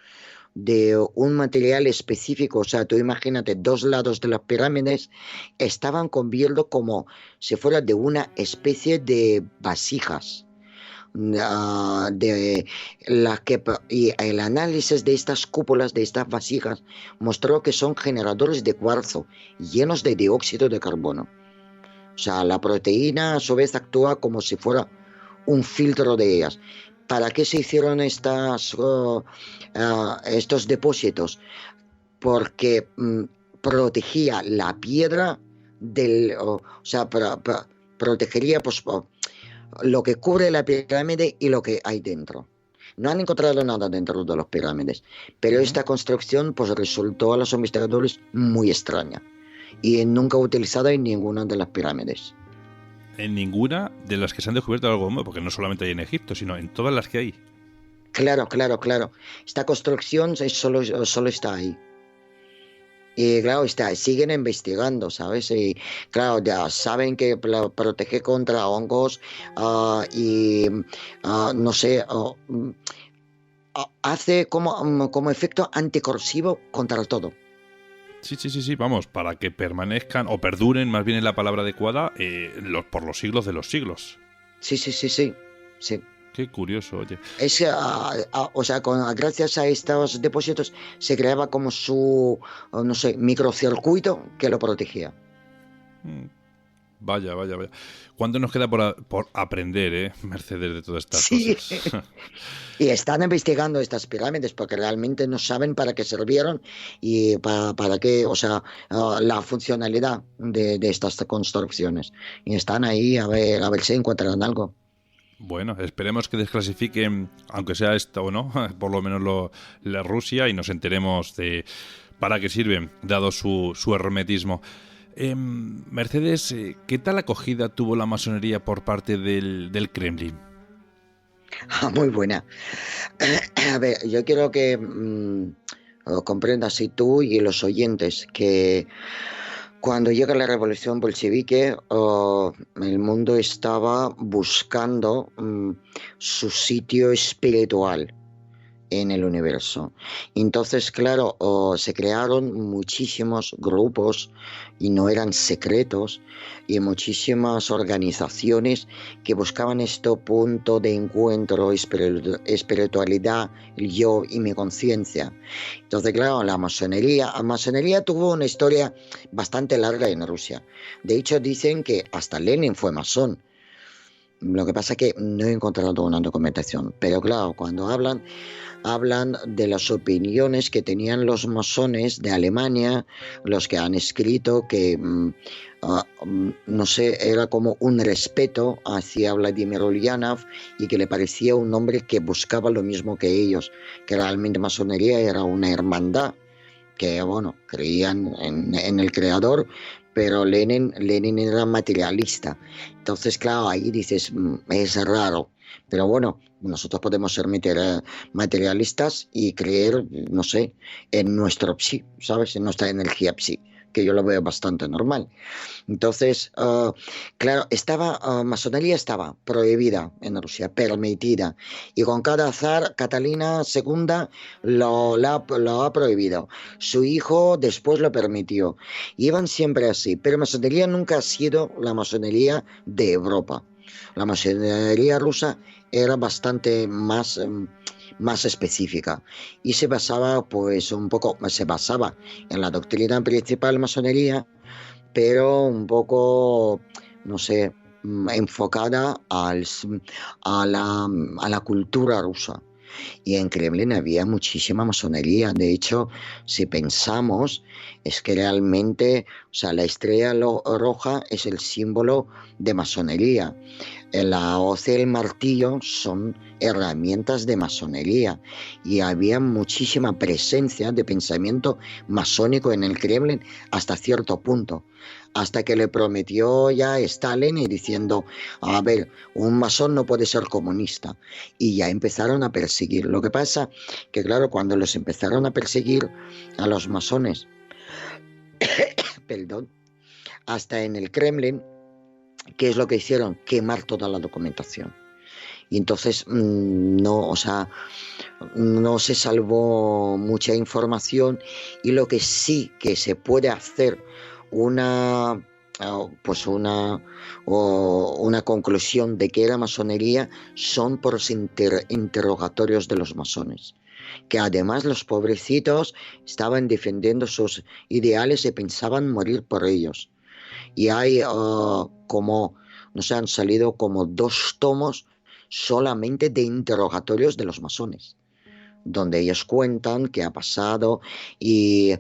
de un material específico. O sea, tú imagínate, 2 lados de las pirámides estaban cubiertos como si fuera de una especie de vasijas. De las que y el análisis de estas cúpulas, de estas vasijas, mostró que son generadores de cuarzo llenos de dióxido de carbono. O sea, la proteína a su vez actúa como si fuera un filtro de ellas. ¿Para qué se hicieron estos depósitos? Porque protegía la piedra o sea, protegería pues, lo que cubre la pirámide y lo que hay dentro. No han encontrado nada dentro de las pirámides, pero esta construcción pues resultó a los investigadores muy extraña y nunca utilizada en ninguna de las pirámides. En ninguna de las que se han descubierto algo, porque no solamente hay en Egipto, sino en todas las que hay. Claro. Esta construcción solo está ahí. Y claro, siguen investigando, ¿sabes? Y claro, ya saben que protege contra hongos no sé, hace como efecto anticorrosivo contra todo. Sí, vamos, para que permanezcan o perduren, más bien es la palabra adecuada, por los siglos de los siglos. Sí. Qué curioso, oye. O sea, gracias a estos depósitos se creaba como su, no sé, microcircuito que lo protegía. Vaya. ¿Cuánto nos queda por aprender, Mercedes, de todas estas cosas? Y están investigando estas pirámides porque realmente no saben para qué sirvieron y para qué, o sea, la funcionalidad de estas construcciones. Y están ahí a ver si encuentran algo. Bueno, esperemos que desclasifiquen, aunque sea esto o no, por lo menos la Rusia, y nos enteremos de para qué sirven, dado su hermetismo. Mercedes, ¿qué tal acogida tuvo la masonería por parte del Kremlin? Muy buena. A ver, yo quiero que comprendas y tú y los oyentes que cuando llega la revolución bolchevique, el mundo estaba buscando su sitio espiritual en el universo. Entonces, claro, se crearon muchísimos grupos y no eran secretos y muchísimas organizaciones que buscaban este punto de encuentro, espiritualidad, el yo y mi conciencia. Entonces, claro, la masonería tuvo una historia bastante larga en Rusia. De hecho, dicen que hasta Lenin fue masón. Lo que pasa es que no he encontrado una documentación, pero claro, cuando hablan de las opiniones que tenían los masones de Alemania, los que han escrito que, no sé, era como un respeto hacia Vladimir Ulyanov y que le parecía un hombre que buscaba lo mismo que ellos, que realmente masonería era una hermandad, que bueno, creían en el creador, pero Lenin era materialista. Entonces, claro, ahí dices, es raro. Pero bueno, nosotros podemos ser materialistas y creer, no sé, en nuestro psi, ¿sabes? En nuestra energía psi. que yo lo veo bastante normal. Entonces, claro, masonería estaba prohibida en Rusia, permitida, y con cada zar, Catalina II lo ha prohibido. Su hijo después lo permitió. Iban siempre así, pero masonería nunca ha sido la masonería de Europa. La masonería rusa era bastante más específica y se basaba en la doctrina principal masonería, pero un poco, no sé, enfocada a la cultura rusa. Y en Kremlin había muchísima masonería. De hecho, si pensamos, es que realmente, o sea, la estrella roja es el símbolo de masonería. La hoz y el martillo son herramientas de masonería y había muchísima presencia de pensamiento masónico en el Kremlin hasta cierto punto, hasta que le prometió ya Stalin y diciendo, a ver, un masón no puede ser comunista, y ya empezaron a perseguir. Lo que pasa que claro, cuando los empezaron a perseguir a los masones, perdón, hasta en el Kremlin, ¿qué es lo que hicieron? Quemar toda la documentación. Y entonces no se salvó mucha información, y lo que sí que se puede hacer una conclusión de que era masonería son por los interrogatorios de los masones, que además los pobrecitos estaban defendiendo sus ideales y pensaban morir por ellos. Y hay han salido como 2 tomos solamente de interrogatorios de los masones, donde ellos cuentan qué ha pasado, y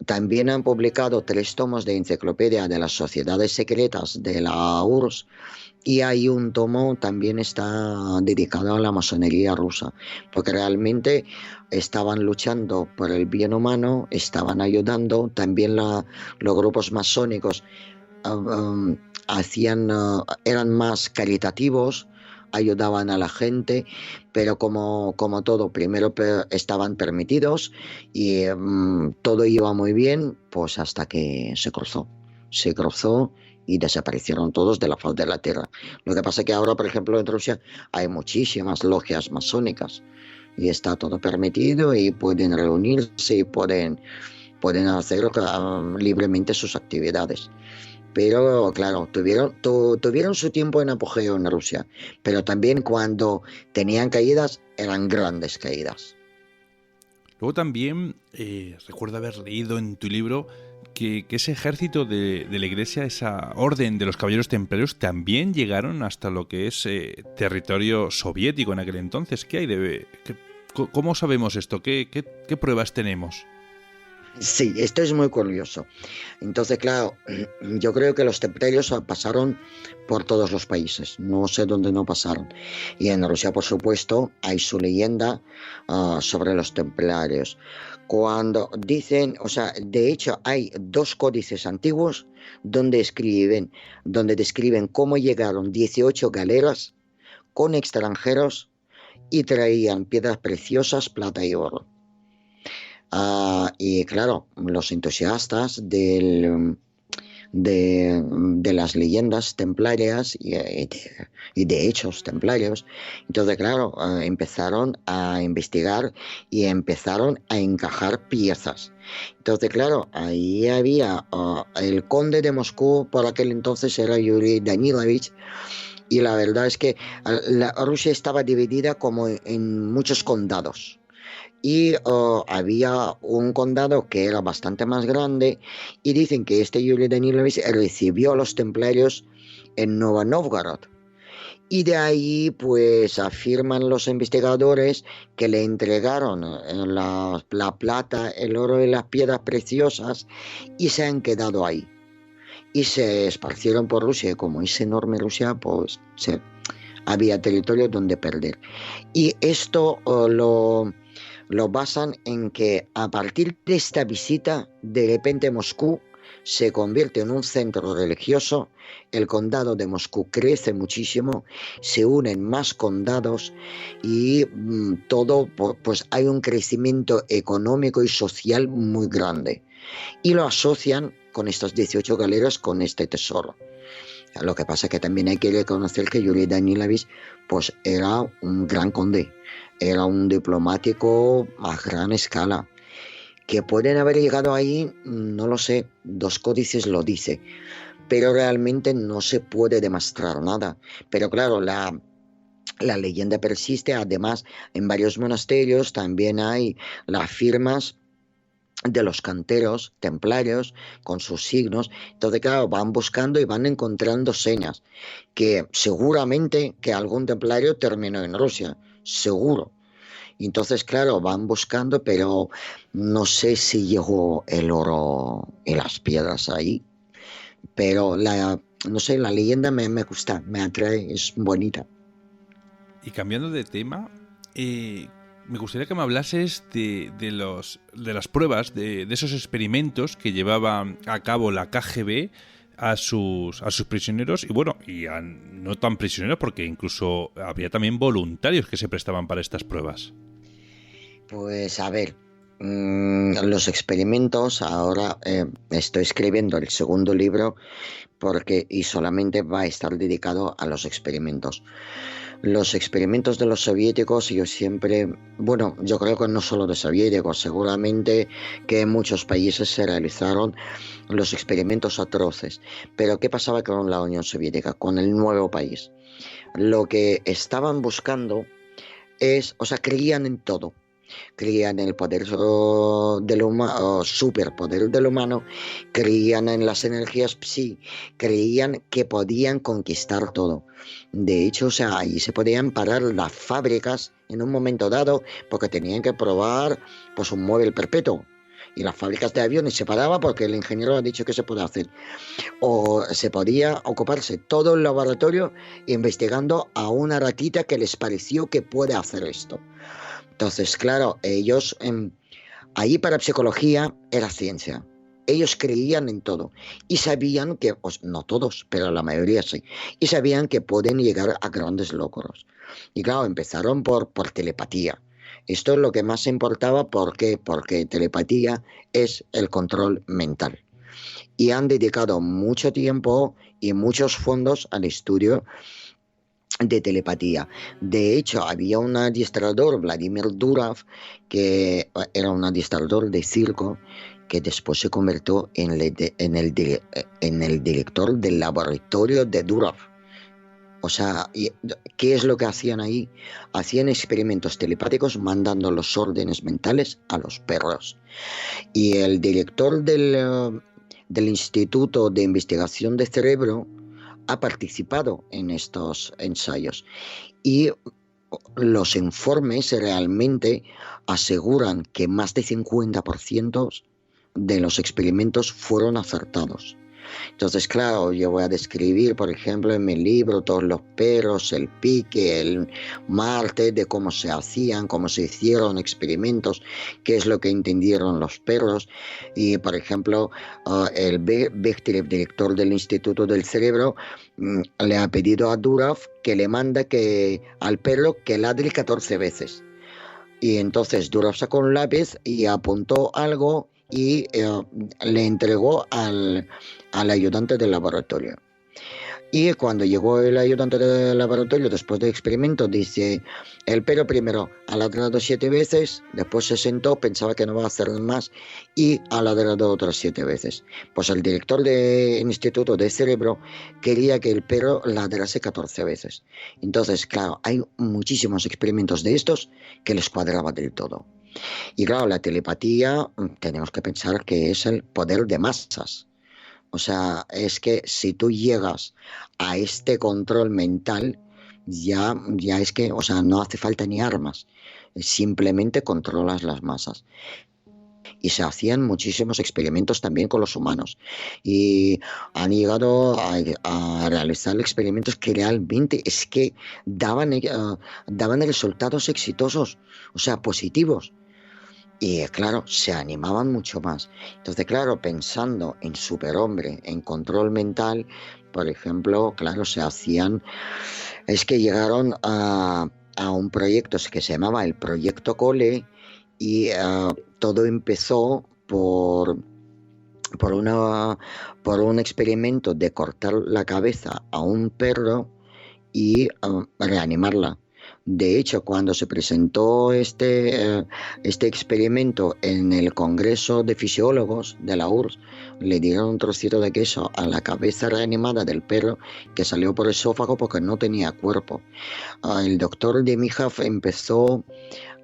también han publicado 3 tomos de enciclopedia de las sociedades secretas de la URSS, y hay un tomo también está dedicado a la masonería rusa, porque realmente estaban luchando por el bien humano, estaban ayudando, también los grupos masónicos eran más caritativos, ayudaban a la gente, pero como todo, primero estaban permitidos y todo iba muy bien, pues hasta que se cruzó y desaparecieron todos de la faz de la tierra. Lo que pasa es que ahora, por ejemplo, en Rusia hay muchísimas logias masónicas y está todo permitido y pueden reunirse y pueden hacer libremente sus actividades. Pero claro, tuvieron su tiempo en apogeo en Rusia, pero también cuando tenían caídas, eran grandes caídas. Luego también recuerdo haber leído en tu libro que ese ejército de la Iglesia, esa orden de los caballeros templarios, también llegaron hasta lo que es territorio soviético en aquel entonces. ¿Qué hay cómo sabemos esto? ¿Qué pruebas tenemos? Sí, esto es muy curioso. Entonces, claro, yo creo que los templarios pasaron por todos los países, no sé dónde no pasaron. Y en Rusia, por supuesto, hay su leyenda sobre los templarios. Cuando dicen, de hecho, hay 2 códices antiguos donde describen cómo llegaron 18 galeras con extranjeros y traían piedras preciosas, plata y oro. Y claro, los entusiastas de las leyendas templarias y de hechos templarios, entonces claro, empezaron a investigar y empezaron a encajar piezas. Entonces claro, ahí había el conde de Moscú, por aquel entonces era Yuri Danilovich, y la verdad es que la Rusia estaba dividida como en muchos condados. Y había un condado que era bastante más grande, y dicen que este Yuri Danilovich recibió a los templarios en Nueva Novgorod, y de ahí pues afirman los investigadores que le entregaron la plata, el oro y las piedras preciosas, y se han quedado ahí y se esparcieron por Rusia. Y como es enorme Rusia, pues había territorio donde perder, y esto lo basan en que a partir de esta visita, de repente Moscú se convierte en un centro religioso, el condado de Moscú crece muchísimo, se unen más condados y todo, pues hay un crecimiento económico y social muy grande. y lo asocian con estas 18 galeras con este tesoro. Lo que pasa es que también hay que reconocer que Yuri Danilovich pues era un gran conde, era un diplomático a gran escala. Que pueden haber llegado ahí, no lo sé, dos códices lo dice, pero realmente no se puede demostrar nada. Pero claro, la leyenda persiste. Además, en varios monasterios también hay las firmas de los canteros templarios con sus signos. Entonces, claro, van buscando y van encontrando señas que seguramente que algún templario terminó en Rusia, seguro. Y entonces, claro, van buscando, pero no sé si llegó el oro y las piedras ahí. Pero no sé, la leyenda me gusta, me atrae, es bonita. Y cambiando de tema, me gustaría que me hablases de las pruebas, de esos experimentos que llevaba a cabo la KGB a sus prisioneros, y bueno, no tan prisioneros, porque incluso había también voluntarios que se prestaban para estas pruebas. Pues a ver, los experimentos, ahora estoy escribiendo el segundo libro y solamente va a estar dedicado a los experimentos. Los experimentos de los soviéticos, yo creo que no solo de soviéticos, seguramente que en muchos países se realizaron los experimentos atroces. Pero ¿qué pasaba con la Unión Soviética, con el nuevo país? Lo que estaban buscando creían en todo. Creían en el poder del humano, superpoder del humano, creían en las energías psi, creían que podían conquistar todo. De hecho, ahí se podían parar las fábricas en un momento dado porque tenían que probar pues un móvil perpetuo. Y las fábricas de aviones se paraban porque el ingeniero ha dicho que se puede hacer. O se podía ocuparse todo el laboratorio investigando a una ratita que les pareció que puede hacer esto. Entonces, claro, ellos, ahí para psicología era ciencia. Ellos creían en todo y sabían que, no todos, pero la mayoría sí, y sabían que pueden llegar a grandes logros. Y claro, empezaron por telepatía. Esto es lo que más importaba. ¿Por qué? Porque telepatía es el control mental. Y han dedicado mucho tiempo y muchos fondos al estudio de telepatía. De hecho, había un adiestrador, Vladimir Durov, que era un adiestrador de circo, que después se convirtió en el director del laboratorio de Durov. ¿Qué es lo que hacían ahí? Hacían experimentos telepáticos mandando los órdenes mentales a los perros. Y el director del Instituto de Investigación de Cerebro ha participado en estos ensayos y los informes realmente aseguran que más de 50% de los experimentos fueron acertados. Entonces, claro, yo voy a describir, por ejemplo, en mi libro todos los perros, el pique, el Marte, de cómo se hacían, cómo se hicieron experimentos, qué es lo que entendieron los perros. Y, por ejemplo, el Bechterev, director del Instituto del Cerebro, le ha pedido a Durov que le manda al perro que ladre 14 veces. Y entonces Durov sacó un lápiz y apuntó algo y le entregó al ayudante del laboratorio. Y cuando llegó el ayudante del laboratorio, después del experimento, dice, el perro primero ha ladrado 7 veces, después se sentó, pensaba que no va a hacer más, y ha ladrado otras 7 veces. Pues el director del Instituto de Cerebro quería que el perro ladrase 14 veces. Entonces, claro, hay muchísimos experimentos de estos que les cuadraba del todo. Y claro, la telepatía tenemos que pensar que es el poder de masas. Es que si tú llegas a este control mental, ya es que, no hace falta ni armas, simplemente controlas las masas. Y se hacían muchísimos experimentos también con los humanos. Y han llegado a realizar experimentos que realmente es que daban resultados exitosos, positivos. Y claro, se animaban mucho más. Entonces, claro, pensando en superhombre, en control mental, por ejemplo, claro, es que llegaron a un proyecto que se llamaba el Proyecto Cole y todo empezó por por una, por un experimento de cortar la cabeza a un perro y reanimarla. De hecho, cuando se presentó este experimento en el Congreso de Fisiólogos de la URSS, le dieron un trocito de queso a la cabeza reanimada del perro que salió por el esófago porque no tenía cuerpo. El doctor Demijov empezó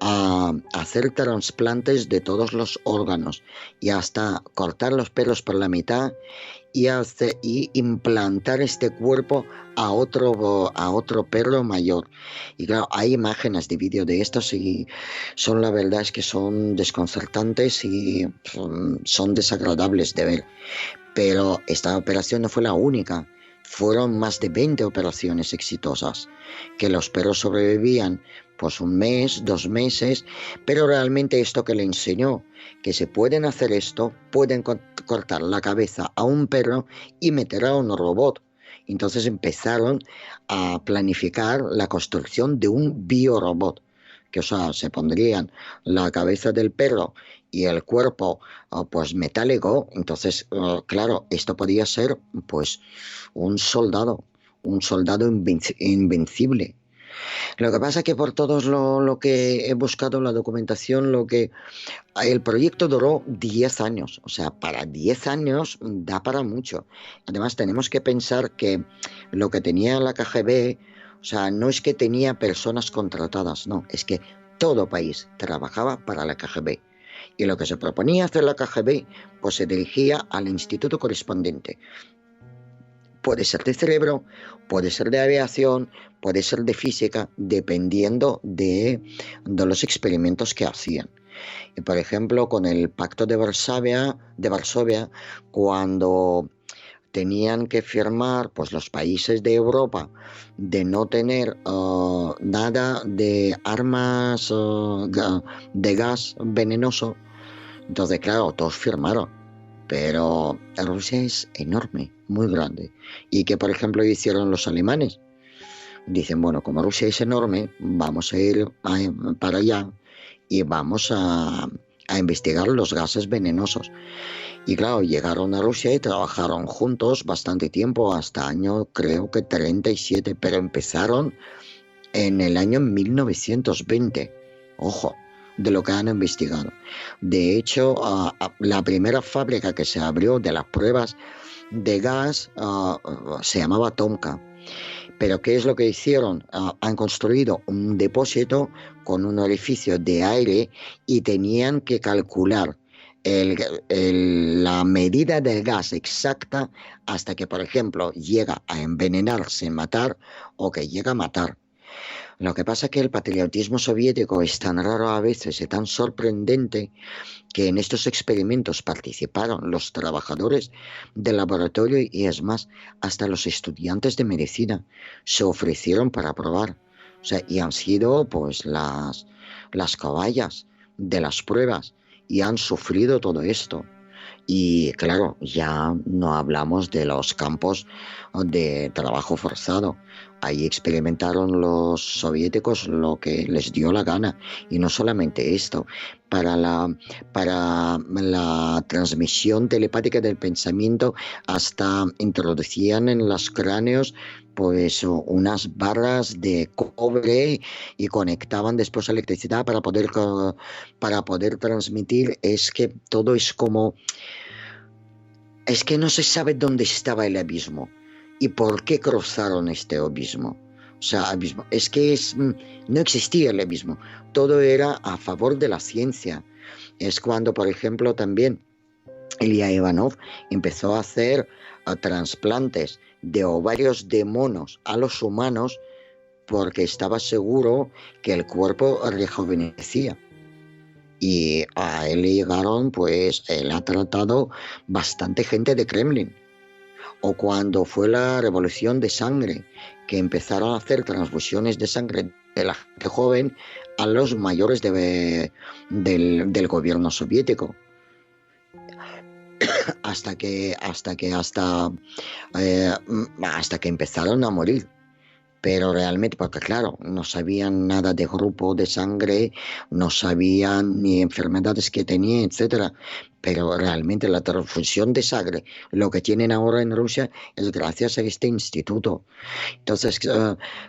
a hacer trasplantes de todos los órganos y hasta cortar los pelos por la mitad y implantar este cuerpo a otro perro mayor. Y claro, hay imágenes de vídeo de estos y son, la verdad es que son desconcertantes y son desagradables de ver. Pero esta operación no fue la única. Fueron más de 20 operaciones exitosas, que los perros sobrevivían pues un mes, 2 meses, pero realmente esto que le enseñó, que se pueden hacer esto, pueden cortar la cabeza a un perro y meter a un robot. Entonces empezaron a planificar la construcción de un biorobot, que o sea, se pondrían la cabeza del perro y el cuerpo pues metálico. Entonces, claro, esto podía ser pues un soldado invencible. Lo que pasa es que por todo lo que he buscado en la documentación, el proyecto duró 10 años, o sea, para 10 años da para mucho. Además, tenemos que pensar que lo que tenía la KGB, o sea, no es que tenía personas contratadas, no, es que todo país trabajaba para la KGB. Y lo que se proponía hacer la KGB, pues se dirigía al instituto correspondiente. Puede ser de cerebro, puede ser de aviación, puede ser de física, dependiendo de los experimentos que hacían. Y por ejemplo, con el Pacto de Varsovia, cuando tenían que firmar pues, los países de Europa de no tener nada de armas de gas venenoso, entonces claro, todos firmaron. Pero Rusia es enorme, muy grande. ¿Y qué, por ejemplo, hicieron los alemanes? Dicen, bueno, como Rusia es enorme, vamos a ir para allá y vamos a investigar los gases venenosos. Y claro, llegaron a Rusia y trabajaron juntos bastante tiempo, hasta año creo que 37, pero empezaron en el año 1920. Ojo, de lo que han investigado. De hecho, la primera fábrica que se abrió de las pruebas de gas se llamaba Tomka. Pero ¿qué es lo que hicieron? Han construido un depósito con un orificio de aire y tenían que calcular la medida del gas exacta hasta que, por ejemplo, llega a envenenarse, matar o que llega a matar. Lo que pasa es que el patriotismo soviético es tan raro a veces y tan sorprendente que en estos experimentos participaron los trabajadores del laboratorio y es más, hasta los estudiantes de medicina se ofrecieron para probar. O sea, y han sido pues las cobayas de las pruebas y han sufrido todo esto. Y claro, ya no hablamos de los campos de trabajo forzado. Ahí experimentaron los soviéticos lo que les dio la gana. Y no solamente esto, para la transmisión telepática del pensamiento, hasta introducían en los cráneos pues unas barras de cobre y conectaban después electricidad para poder transmitir. Es que todo es como... Es que no se sabe dónde estaba el abismo y por qué cruzaron este abismo. O sea, abismo. Es que no existía el abismo. Todo era a favor de la ciencia. Es cuando, por ejemplo, también Ilya Ivanov empezó a hacer trasplantes de ovarios de monos a los humanos porque estaba seguro que el cuerpo rejuvenecía. Y a él le llegaron, pues él ha tratado bastante gente de Kremlin. O cuando fue la revolución de sangre, que empezaron a hacer transfusiones de sangre de la gente joven a los mayores del gobierno soviético. hasta que empezaron a morir. pero realmente, porque claro, no sabían nada de grupo de sangre, no sabían ni enfermedades que tenía, etcétera. Pero realmente la transfusión de sangre, lo que tienen ahora en Rusia, es gracias a este instituto. Entonces,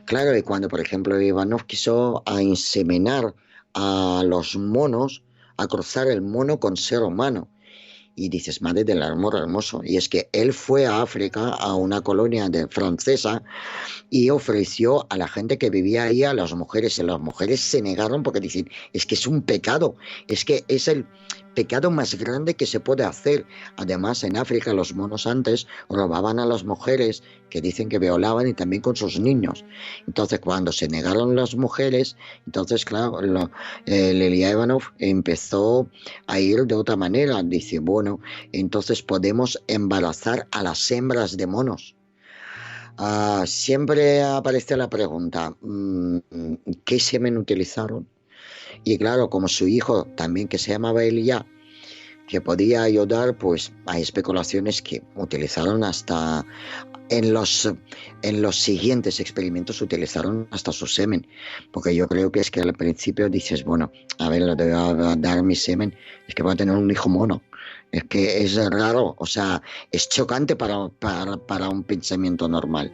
claro, y cuando, por ejemplo, Ivanov quiso a inseminar a los monos, a cruzar el mono con ser humano. Y dices, madre del amor hermoso. Y es que él fue a África, a una colonia francesa, y ofreció a la gente que vivía ahí, a las mujeres, y las mujeres se negaron porque dicen, es que es un pecado, es que es el pecado más grande que se puede hacer. Además, en África los monos antes robaban a las mujeres, que dicen que violaban, y también con sus niños. Entonces, cuando se negaron las mujeres, entonces, claro, Lelia Ivanov empezó a ir de otra manera. Dice, bueno, entonces podemos embarazar a las hembras de monos. Siempre aparece la pregunta, ¿qué semen utilizaron? Y claro, como su hijo también, que se llamaba Elia, que podía ayudar, pues hay especulaciones que utilizaron hasta en los siguientes experimentos utilizaron hasta su semen, porque yo creo que es que al principio dices, bueno, a ver, le voy a dar mi semen, es que voy a tener un hijo mono. Es que es raro, o sea, es chocante para un pensamiento normal.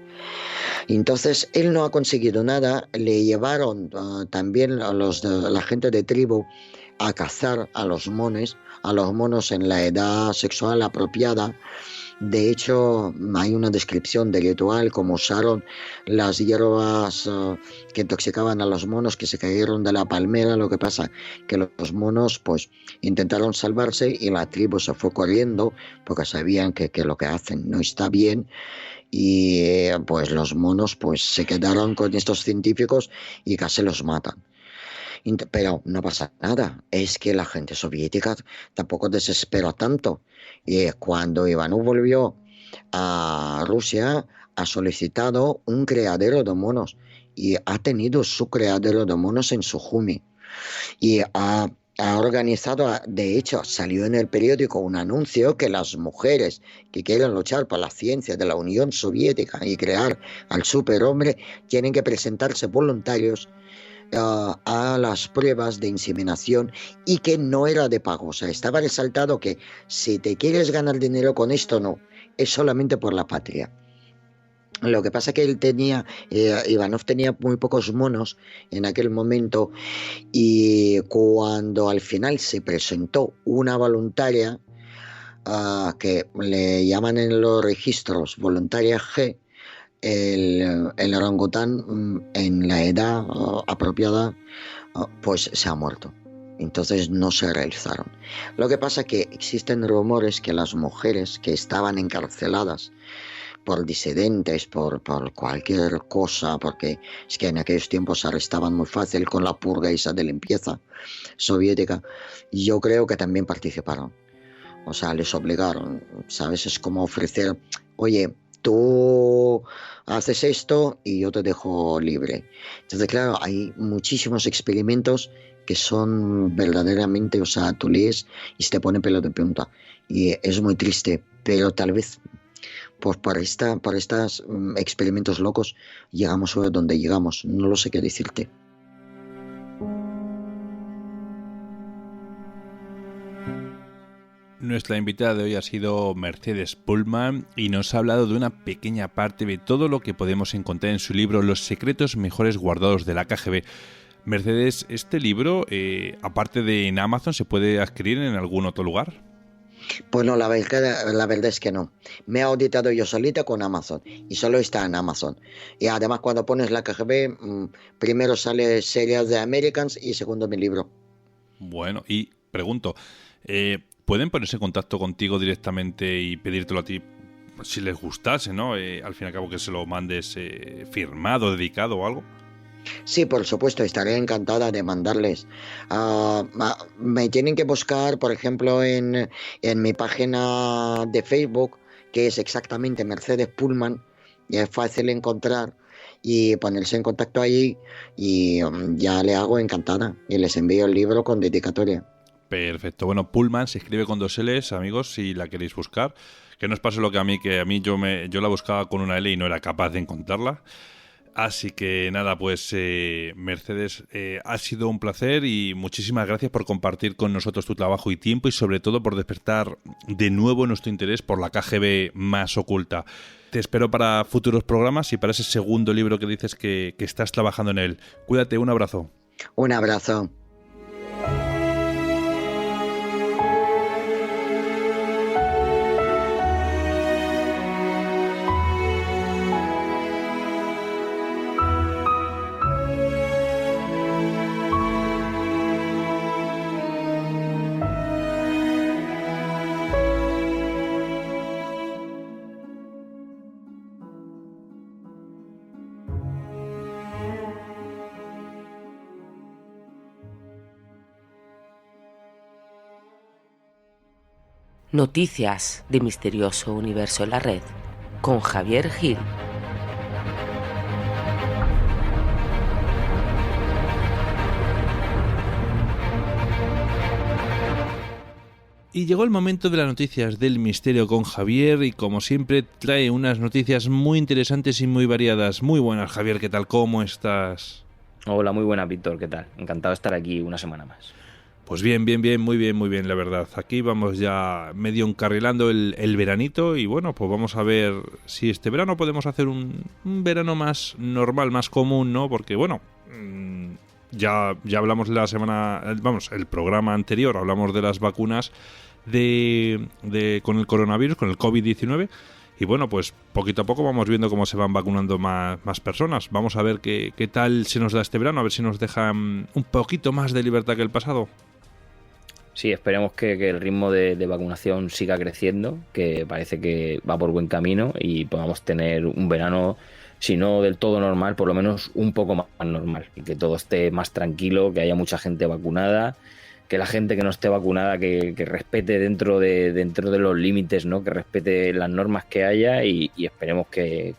Entonces, él no ha conseguido nada, le llevaron también la gente de tribu a cazar a los monos en la edad sexual apropiada. De hecho, hay una descripción del ritual, como usaron las hierbas que intoxicaban a los monos, que se cayeron de la palmera. Lo que pasa que los monos pues intentaron salvarse y la tribu se fue corriendo porque sabían que lo que hacen no está bien. Y pues los monos pues se quedaron con estos científicos y casi los matan. Pero no pasa nada, es que la gente soviética tampoco desesperó tanto. Y cuando Ivanov volvió a Rusia, ha solicitado un criadero de monos y ha tenido su criadero de monos en Sujumi. Y ha organizado, de hecho, salió en el periódico un anuncio que las mujeres que quieren luchar por la ciencia de la Unión Soviética y crear al superhombre tienen que presentarse voluntarios a las pruebas de inseminación, y que no era de pago. O sea, estaba resaltado que si te quieres ganar dinero con esto, no, es solamente por la patria. Lo que pasa que Ivanov tenía muy pocos monos en aquel momento, y cuando al final se presentó una voluntaria, que le llaman en los registros voluntaria G, el orangután en la edad apropiada pues se ha muerto. Entonces no se realizaron. Lo que pasa es que existen rumores que las mujeres que estaban encarceladas por disidentes, por cualquier cosa, porque es que en aquellos tiempos se arrestaban muy fácil con la purga esa de limpieza soviética, yo creo que también participaron. O sea, les obligaron, ¿sabes? Es como ofrecer, oye, tú haces esto y yo te dejo libre. Entonces, claro, hay muchísimos experimentos que son verdaderamente, o sea, tú lees y se te pone pelo de punta. Y es muy triste, pero tal vez pues por estos experimentos locos llegamos a donde llegamos. No lo sé qué decirte. Nuestra invitada de hoy ha sido Mercedes Pullman y nos ha hablado de una pequeña parte de todo lo que podemos encontrar en su libro Los secretos mejores guardados de la KGB. Mercedes, ¿este libro, aparte de en Amazon, se puede adquirir en algún otro lugar? Bueno, la verdad es que no. Me he auditado yo solita con Amazon y solo está en Amazon. Y además cuando pones la KGB, primero sale Series de Americans y segundo mi libro. Bueno, y pregunto, ¿pueden ponerse en contacto contigo directamente y pedírtelo a ti si les gustase, ¿no? Al fin y al cabo que se lo mandes firmado, dedicado o algo. Sí, por supuesto, estaré encantada de mandarles. Me tienen que buscar, por ejemplo, en mi página de Facebook, que es exactamente Mercedes Pullman, y es fácil encontrar, y ponerse en contacto ahí, y ya le hago encantada, y les envío el libro con dedicatoria. Perfecto. Bueno, Pullman se escribe con 2 L's, amigos, si la queréis buscar. Que no os pase lo que a mí yo la buscaba con una L y no era capaz de encontrarla. Así que nada, pues Mercedes, ha sido un placer y muchísimas gracias por compartir con nosotros tu trabajo y tiempo y sobre todo por despertar de nuevo nuestro interés por la KGB más oculta. Te espero para futuros programas y para ese segundo libro que dices que estás trabajando en él. Cuídate, un abrazo. Un abrazo. Noticias de Misterioso Universo en la Red con Javier Gil. Y llegó el momento de las noticias del misterio con Javier y como siempre trae unas noticias muy interesantes y muy variadas. Muy buenas, Javier, ¿qué tal? ¿Cómo estás? Hola, muy buenas, Víctor, ¿qué tal? Encantado de estar aquí una semana más. Pues bien, muy bien, la verdad. Aquí vamos ya medio encarrilando el veranito y bueno, pues vamos a ver si este verano podemos hacer un verano más normal, más común, ¿no? Porque bueno, ya hablamos el programa anterior, hablamos de las vacunas con el coronavirus, con el COVID-19. Y bueno, pues poquito a poco vamos viendo cómo se van vacunando más personas. Vamos a ver qué tal se nos da este verano, a ver si nos dejan un poquito más de libertad que el pasado. Sí, esperemos que el ritmo de vacunación siga creciendo, que parece que va por buen camino y podamos tener un verano, si no del todo normal, por lo menos un poco más normal y que todo esté más tranquilo, que haya mucha gente vacunada, que la gente que no esté vacunada que respete dentro de los límites, ¿no? Que respete las normas que haya y esperemos que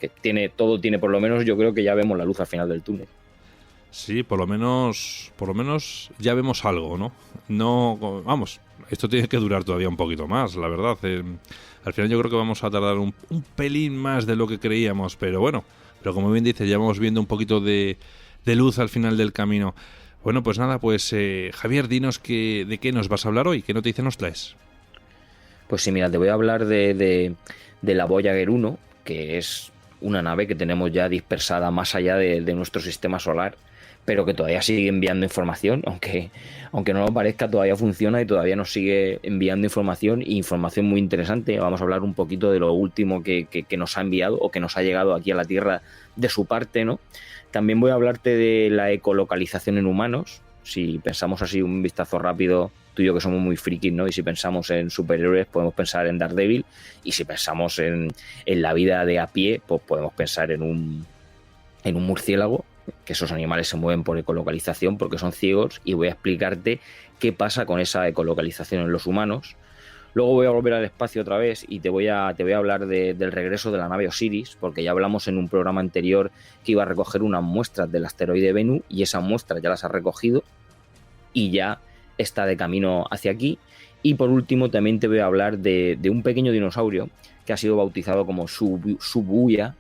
todo tiene, por lo menos yo creo que ya vemos la luz al final del túnel. Sí, por lo menos ya vemos algo, ¿no? No, vamos, esto tiene que durar todavía un poquito más, la verdad. Al final yo creo que vamos a tardar un pelín más de lo que creíamos, pero bueno, pero como bien dices, ya vamos viendo un poquito de luz al final del camino. Bueno, pues nada, pues Javier, dinos de qué nos vas a hablar hoy, qué noticia nos traes. Pues sí, mira, te voy a hablar de la Voyager 1, que es una nave que tenemos ya dispersada más allá de nuestro sistema solar, pero que todavía sigue enviando información, aunque no lo parezca, todavía funciona y todavía nos sigue enviando información, y información muy interesante. Vamos a hablar un poquito de lo último que nos ha enviado o que nos ha llegado aquí a la Tierra de su parte, ¿no? También voy a hablarte de la ecolocalización en humanos. Si pensamos así un vistazo rápido, tú y yo que somos muy frikis, ¿no? Y si pensamos en superhéroes podemos pensar en Daredevil, y si pensamos en la vida de a pie, pues podemos pensar en un murciélago, que esos animales se mueven por ecolocalización porque son ciegos, y voy a explicarte qué pasa con esa ecolocalización en los humanos. Luego voy a volver al espacio otra vez y te voy a hablar del regreso de la nave Osiris, porque ya hablamos en un programa anterior que iba a recoger unas muestras del asteroide Bennu, y esas muestras ya las ha recogido y ya está de camino hacia aquí. Y por último también te voy a hablar de un pequeño dinosaurio que ha sido bautizado como Shibuya,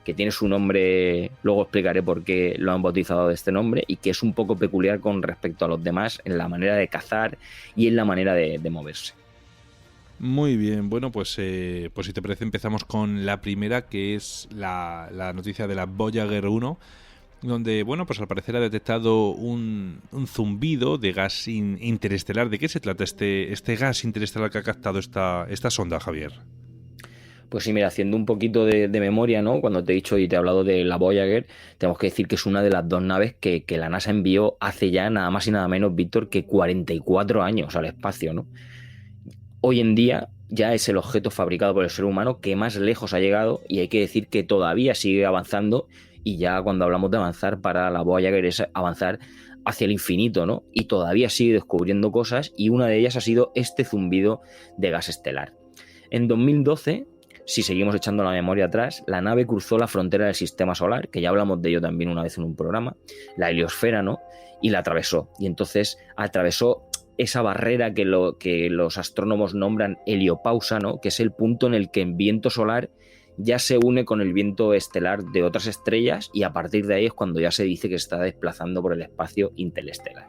que tiene su nombre, luego explicaré por qué lo han bautizado de este nombre, y que es un poco peculiar con respecto a los demás en la manera de cazar y en la manera de moverse. Muy bien, bueno, pues si te parece empezamos con la primera, que es la noticia de la Voyager 1, donde, bueno, pues al parecer ha detectado un zumbido de gas interestelar. ¿De qué se trata este gas interestelar que ha captado esta sonda, Javier? Pues sí, mira, haciendo un poquito de memoria, ¿no? Cuando te he dicho y te he hablado de la Voyager, tenemos que decir que es una de las dos naves que la NASA envió hace ya nada más y nada menos, Víctor, que 44 años al espacio, ¿no? Hoy en día ya es el objeto fabricado por el ser humano que más lejos ha llegado, y hay que decir que todavía sigue avanzando, y ya cuando hablamos de avanzar para la Voyager es avanzar hacia el infinito, ¿no? Y todavía sigue descubriendo cosas, y una de ellas ha sido este zumbido de gas estelar. En 2012... si seguimos echando la memoria atrás, la nave cruzó la frontera del sistema solar, que ya hablamos de ello también una vez en un programa, la heliosfera, ¿no? Y la atravesó. Y entonces atravesó esa barrera que los astrónomos nombran heliopausa, ¿no? Que es el punto en el que el viento solar ya se une con el viento estelar de otras estrellas y a partir de ahí es cuando ya se dice que se está desplazando por el espacio interestelar.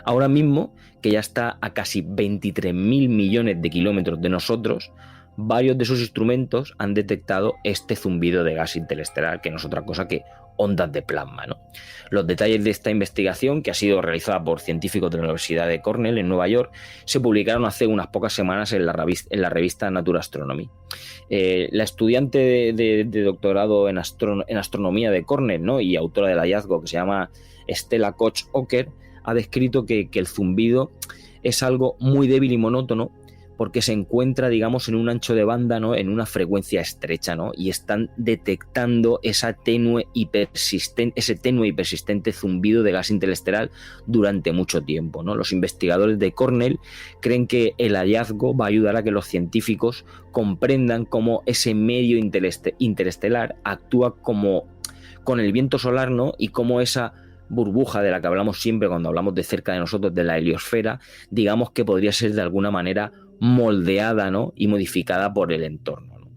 Ahora mismo, que ya está a casi 23.000 millones de kilómetros de nosotros, varios de sus instrumentos han detectado este zumbido de gas interestelar, que no es otra cosa que ondas de plasma, ¿no? Los detalles de esta investigación, que ha sido realizada por científicos de la Universidad de Cornell en Nueva York, se publicaron hace unas pocas semanas en la revista Nature Astronomy. La estudiante de doctorado en astronomía de Cornell, ¿no?, y autora del hallazgo, que se llama Stella Koch-Oker, ha descrito que el zumbido es algo muy débil y monótono porque se encuentra, digamos, en un ancho de banda, ¿no?, en una frecuencia estrecha, ¿no?, y están detectando ese tenue y persistente zumbido de gas interestelar durante mucho tiempo, ¿no? Los investigadores de Cornell creen que el hallazgo va a ayudar a que los científicos comprendan cómo ese medio interestelar actúa como con el viento solar, ¿no?, y cómo esa burbuja de la que hablamos siempre cuando hablamos de cerca de nosotros, de la heliosfera, digamos que podría ser de alguna manera moldeada, ¿no?, y modificada por el entorno, ¿no?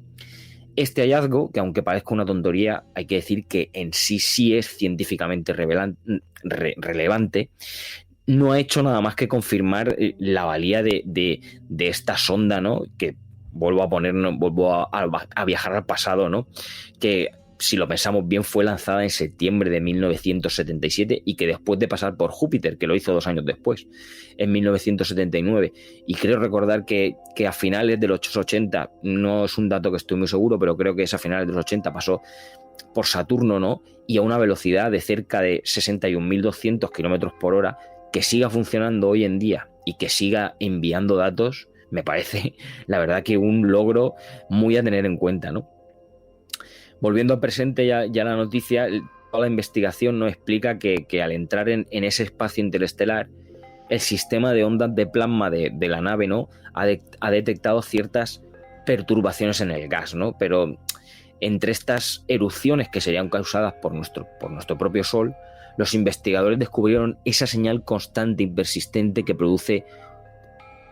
Este hallazgo, que aunque parezca una tontería, hay que decir que en sí es científicamente relevante, no ha hecho nada más que confirmar la valía de esta sonda, ¿no?, que vuelvo a viajar al pasado, ¿no?, que si lo pensamos bien fue lanzada en septiembre de 1977 y que después de pasar por Júpiter, que lo hizo 2 años después, en 1979, y creo recordar que a finales de los 80, no es un dato que estoy muy seguro, pero creo que es a finales de los 80, pasó por Saturno, ¿no?, y a una velocidad de cerca de 61.200 kilómetros por hora, que siga funcionando hoy en día y que siga enviando datos, me parece, la verdad, que un logro muy a tener en cuenta, ¿no? Volviendo al presente, ya la noticia, toda la investigación nos explica que al entrar en ese espacio interestelar, el sistema de ondas de plasma de la nave, ¿no?, ha detectado ciertas perturbaciones en el gas, ¿no? Pero entre estas erupciones que serían causadas por nuestro propio Sol, los investigadores descubrieron esa señal constante y persistente que produce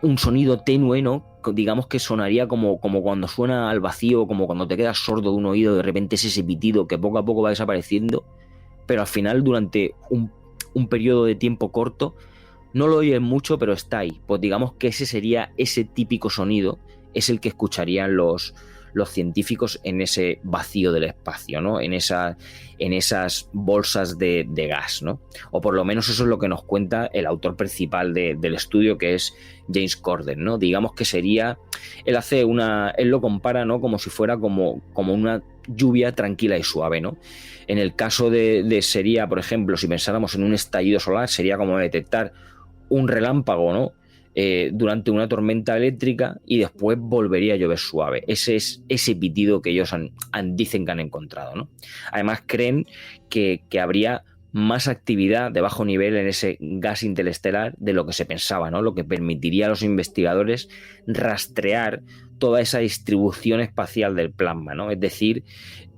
un sonido tenue, ¿no?, digamos que sonaría como cuando suena al vacío, como cuando te quedas sordo de un oído, de repente es ese pitido que poco a poco va desapareciendo, pero al final durante un periodo de tiempo corto no lo oyes mucho, pero está ahí. Pues digamos que ese típico sonido es el que escucharían los científicos en ese vacío del espacio, ¿no?, en esas bolsas de gas, ¿no? O por lo menos eso es lo que nos cuenta el autor principal del estudio, que es James Corden, ¿no? Digamos que sería, él lo compara, ¿no?, como si fuera como una lluvia tranquila y suave, ¿no? En el caso sería, por ejemplo, si pensáramos en un estallido solar, sería como detectar un relámpago, ¿no?, durante una tormenta eléctrica, y después volvería a llover suave. Ese es ese pitido que ellos dicen que han encontrado, ¿no? Además creen que habría más actividad de bajo nivel en ese gas interestelar de lo que se pensaba, ¿no?, lo que permitiría a los investigadores rastrear toda esa distribución espacial del plasma, ¿no? Es decir,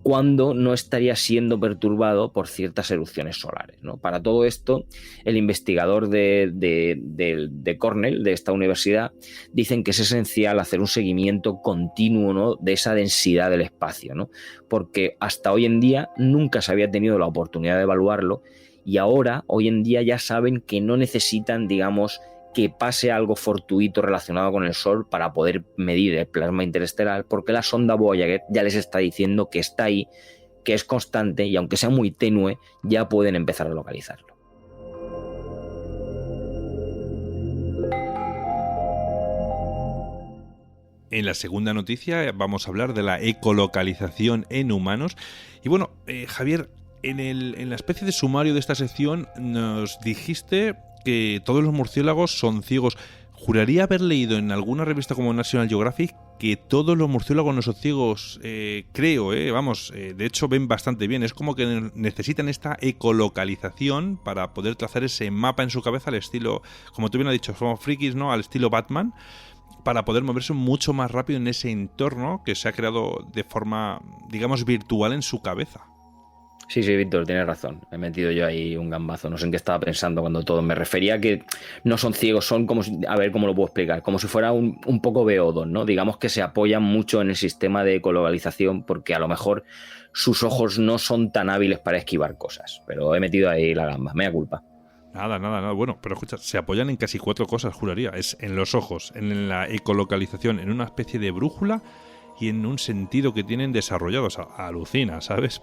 cuando no estaría siendo perturbado por ciertas erupciones solares, ¿no? Para todo esto, el investigador de Cornell, de esta universidad, dicen que es esencial hacer un seguimiento continuo, ¿no?, de esa densidad del espacio, ¿no?, porque hasta hoy en día nunca se había tenido la oportunidad de evaluarlo, y ahora, hoy en día, ya saben que no necesitan, digamos, que pase algo fortuito relacionado con el Sol para poder medir el plasma interestelar, porque la sonda Voyager ya les está diciendo que está ahí, que es constante, y aunque sea muy tenue, ya pueden empezar a localizarlo. En la segunda noticia vamos a hablar de la ecolocalización en humanos. Y bueno, Javier, en la especie de sumario de esta sección nos dijiste que todos los murciélagos son ciegos. Juraría haber leído en alguna revista como National Geographic que todos los murciélagos no son ciegos, creo, de hecho ven bastante bien. Es como que necesitan esta ecolocalización para poder trazar ese mapa en su cabeza al estilo, como tú bien has dicho, somos frikis, ¿no?, al estilo Batman, para poder moverse mucho más rápido en ese entorno que se ha creado de forma, digamos, virtual en su cabeza. Sí, Víctor, tienes razón. He metido yo ahí un gambazo. No sé en qué estaba pensando cuando todo. Me refería a que no son ciegos, son como si, a ver cómo lo puedo explicar, como si fuera un poco beodos, ¿no? Digamos que se apoyan mucho en el sistema de ecolocalización porque a lo mejor sus ojos no son tan hábiles para esquivar cosas. Pero he metido ahí la gamba, mea culpa. Nada. Bueno, pero escucha, se apoyan en casi 4 cosas, juraría. Es en los ojos, en la ecolocalización, en una especie de brújula y en un sentido que tienen desarrollados. Alucina, ¿sabes?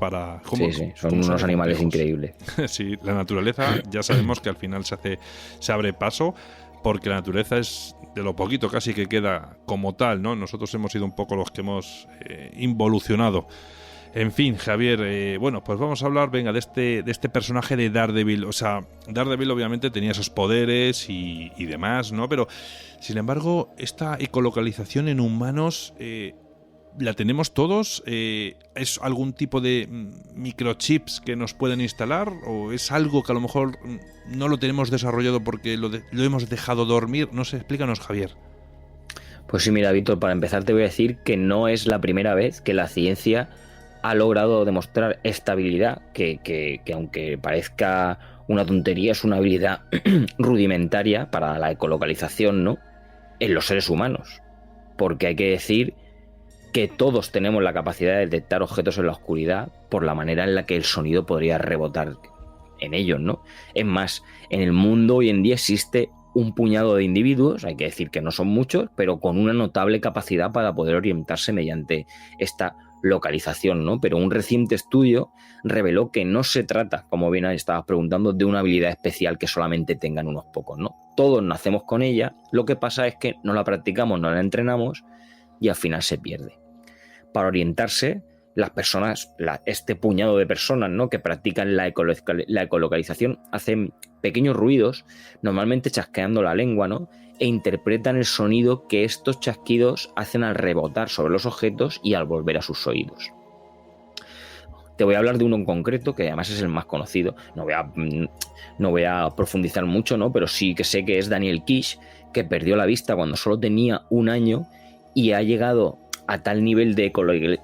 Sí, son unos animales increíbles. Sí, la naturaleza ya sabemos que al final se abre paso, porque la naturaleza es de lo poquito casi que queda como tal, ¿no? Nosotros hemos sido un poco los que hemos involucionado. En fin, Javier, bueno, pues vamos a hablar, venga, de este personaje de Daredevil. O sea, Daredevil obviamente tenía esos poderes y demás, ¿no? Pero, sin embargo, esta ecolocalización en humanos la tenemos todos. ¿Es algún tipo de microchips que nos pueden instalar? ¿O es algo que a lo mejor no lo tenemos desarrollado porque lo hemos dejado dormir? No sé, explícanos, Javier. Pues sí, mira, Víctor, para empezar te voy a decir que no es la primera vez que la ciencia ha logrado demostrar esta habilidad, que aunque parezca una tontería, es una habilidad rudimentaria para la ecolocalización, ¿no? En los seres humanos. Porque hay que decir que todos tenemos la capacidad de detectar objetos en la oscuridad por la manera en la que el sonido podría rebotar en ellos, ¿no? Es más, en el mundo hoy en día existe un puñado de individuos, hay que decir que no son muchos, pero con una notable capacidad para poder orientarse mediante esta localización, ¿no? Pero un reciente estudio reveló que no se trata, como bien estabas preguntando, de una habilidad especial que solamente tengan unos pocos, ¿no? Todos nacemos con ella, lo que pasa es que no la practicamos, no la entrenamos y al final se pierde. Para orientarse, las personas, este puñado de personas, ¿no?, que practican la ecolocalización, hacen pequeños ruidos, normalmente chasqueando la lengua, ¿no?, e interpretan el sonido que estos chasquidos hacen al rebotar sobre los objetos y al volver a sus oídos. Te voy a hablar de uno en concreto, que además es el más conocido. No voy a profundizar mucho, ¿no?, pero sí que sé que es Daniel Kish, que perdió la vista cuando solo tenía 1 año y ha llegado a tal nivel de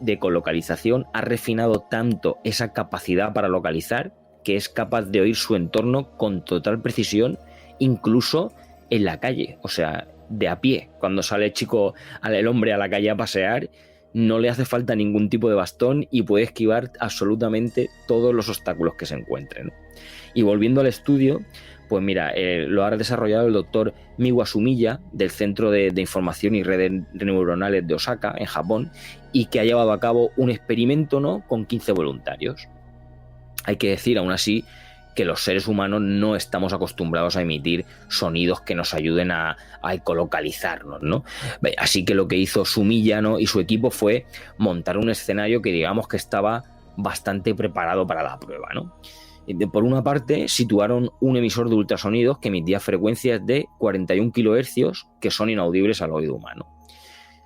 ecolocalización, ha refinado tanto esa capacidad para localizar que es capaz de oír su entorno con total precisión, incluso en la calle, o sea, de a pie. Cuando sale el hombre a la calle a pasear, no le hace falta ningún tipo de bastón y puede esquivar absolutamente todos los obstáculos que se encuentren. Y volviendo al estudio, pues mira, lo ha desarrollado el doctor Miwa Sumiya del Centro de Información y Redes Neuronales de Osaka, en Japón, y que ha llevado a cabo un experimento, ¿no?, con 15 voluntarios. Hay que decir, aún así, que los seres humanos no estamos acostumbrados a emitir sonidos que nos ayuden a ecolocalizarnos, ¿no? Así que lo que hizo Sumiya, ¿no?, y su equipo fue montar un escenario que digamos que estaba bastante preparado para la prueba, ¿no? Por una parte, situaron un emisor de ultrasonidos que emitía frecuencias de 41 kHz que son inaudibles al oído humano.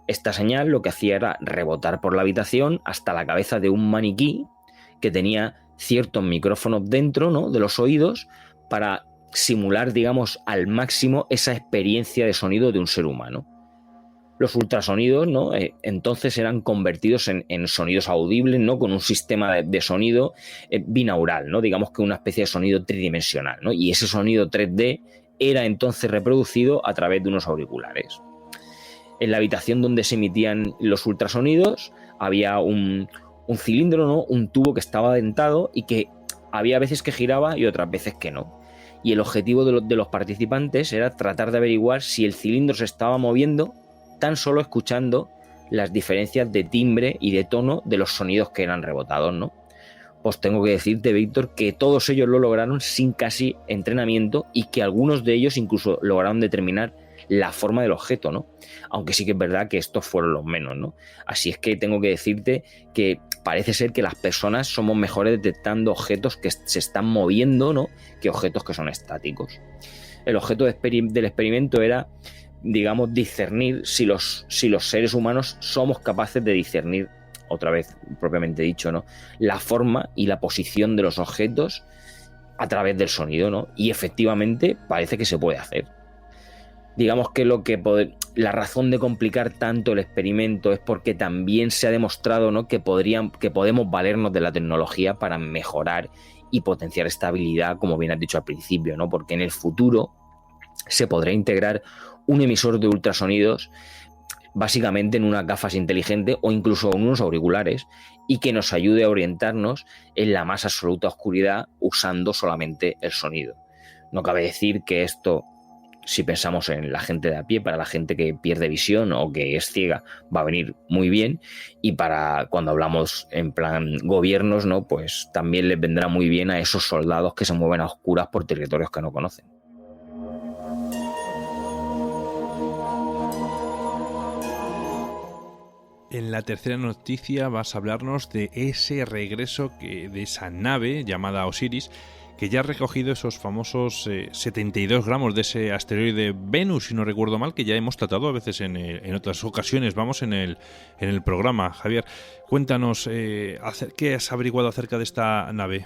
Esta señal lo que hacía era rebotar por la habitación hasta la cabeza de un maniquí que tenía ciertos micrófonos dentro, ¿no?, de los oídos para simular, digamos, al máximo esa experiencia de sonido de un ser humano. Los ultrasonidos, ¿no?, entonces eran convertidos en sonidos audibles, ¿no?, con un sistema de sonido binaural, ¿no?, digamos que una especie de sonido tridimensional, ¿no?, y ese sonido 3D era entonces reproducido a través de unos auriculares. En la habitación donde se emitían los ultrasonidos había un cilindro, ¿no?, un tubo que estaba dentado y que había veces que giraba y otras veces que no. Y el objetivo de los participantes era tratar de averiguar si el cilindro se estaba moviendo tan solo escuchando las diferencias de timbre y de tono de los sonidos que eran rebotados, ¿no? Pues tengo que decirte, Víctor, que todos ellos lo lograron sin casi entrenamiento y que algunos de ellos incluso lograron determinar la forma del objeto, ¿no? Aunque sí que es verdad que estos fueron los menos, ¿no? Así es que tengo que decirte que parece ser que las personas somos mejores detectando objetos que se están moviendo, ¿no?, que objetos que son estáticos. El objeto del experimento era, digamos, discernir si los seres humanos somos capaces de discernir, otra vez propiamente dicho, ¿no?, la forma y la posición de los objetos a través del sonido, ¿no? Y efectivamente parece que se puede hacer. digamos que la razón de complicar tanto el experimento es porque también se ha demostrado, ¿no?, que podemos valernos de la tecnología para mejorar y potenciar esta habilidad, como bien has dicho al principio, ¿no? Porque en el futuro se podrá integrar un emisor de ultrasonidos básicamente en unas gafas inteligentes o incluso en unos auriculares, y que nos ayude a orientarnos en la más absoluta oscuridad usando solamente el sonido. No cabe decir que esto, si pensamos en la gente de a pie, para la gente que pierde visión o que es ciega, va a venir muy bien, y para cuando hablamos en plan gobiernos, ¿no?, pues también les vendrá muy bien a esos soldados que se mueven a oscuras por territorios que no conocen. En la tercera noticia vas a hablarnos de ese regreso de esa nave llamada Osiris, que ya ha recogido esos famosos 72 gramos de ese asteroide Venus, si no recuerdo mal, que ya hemos tratado a veces en otras ocasiones, vamos, en el programa. Javier, cuéntanos, ¿qué has averiguado acerca de esta nave?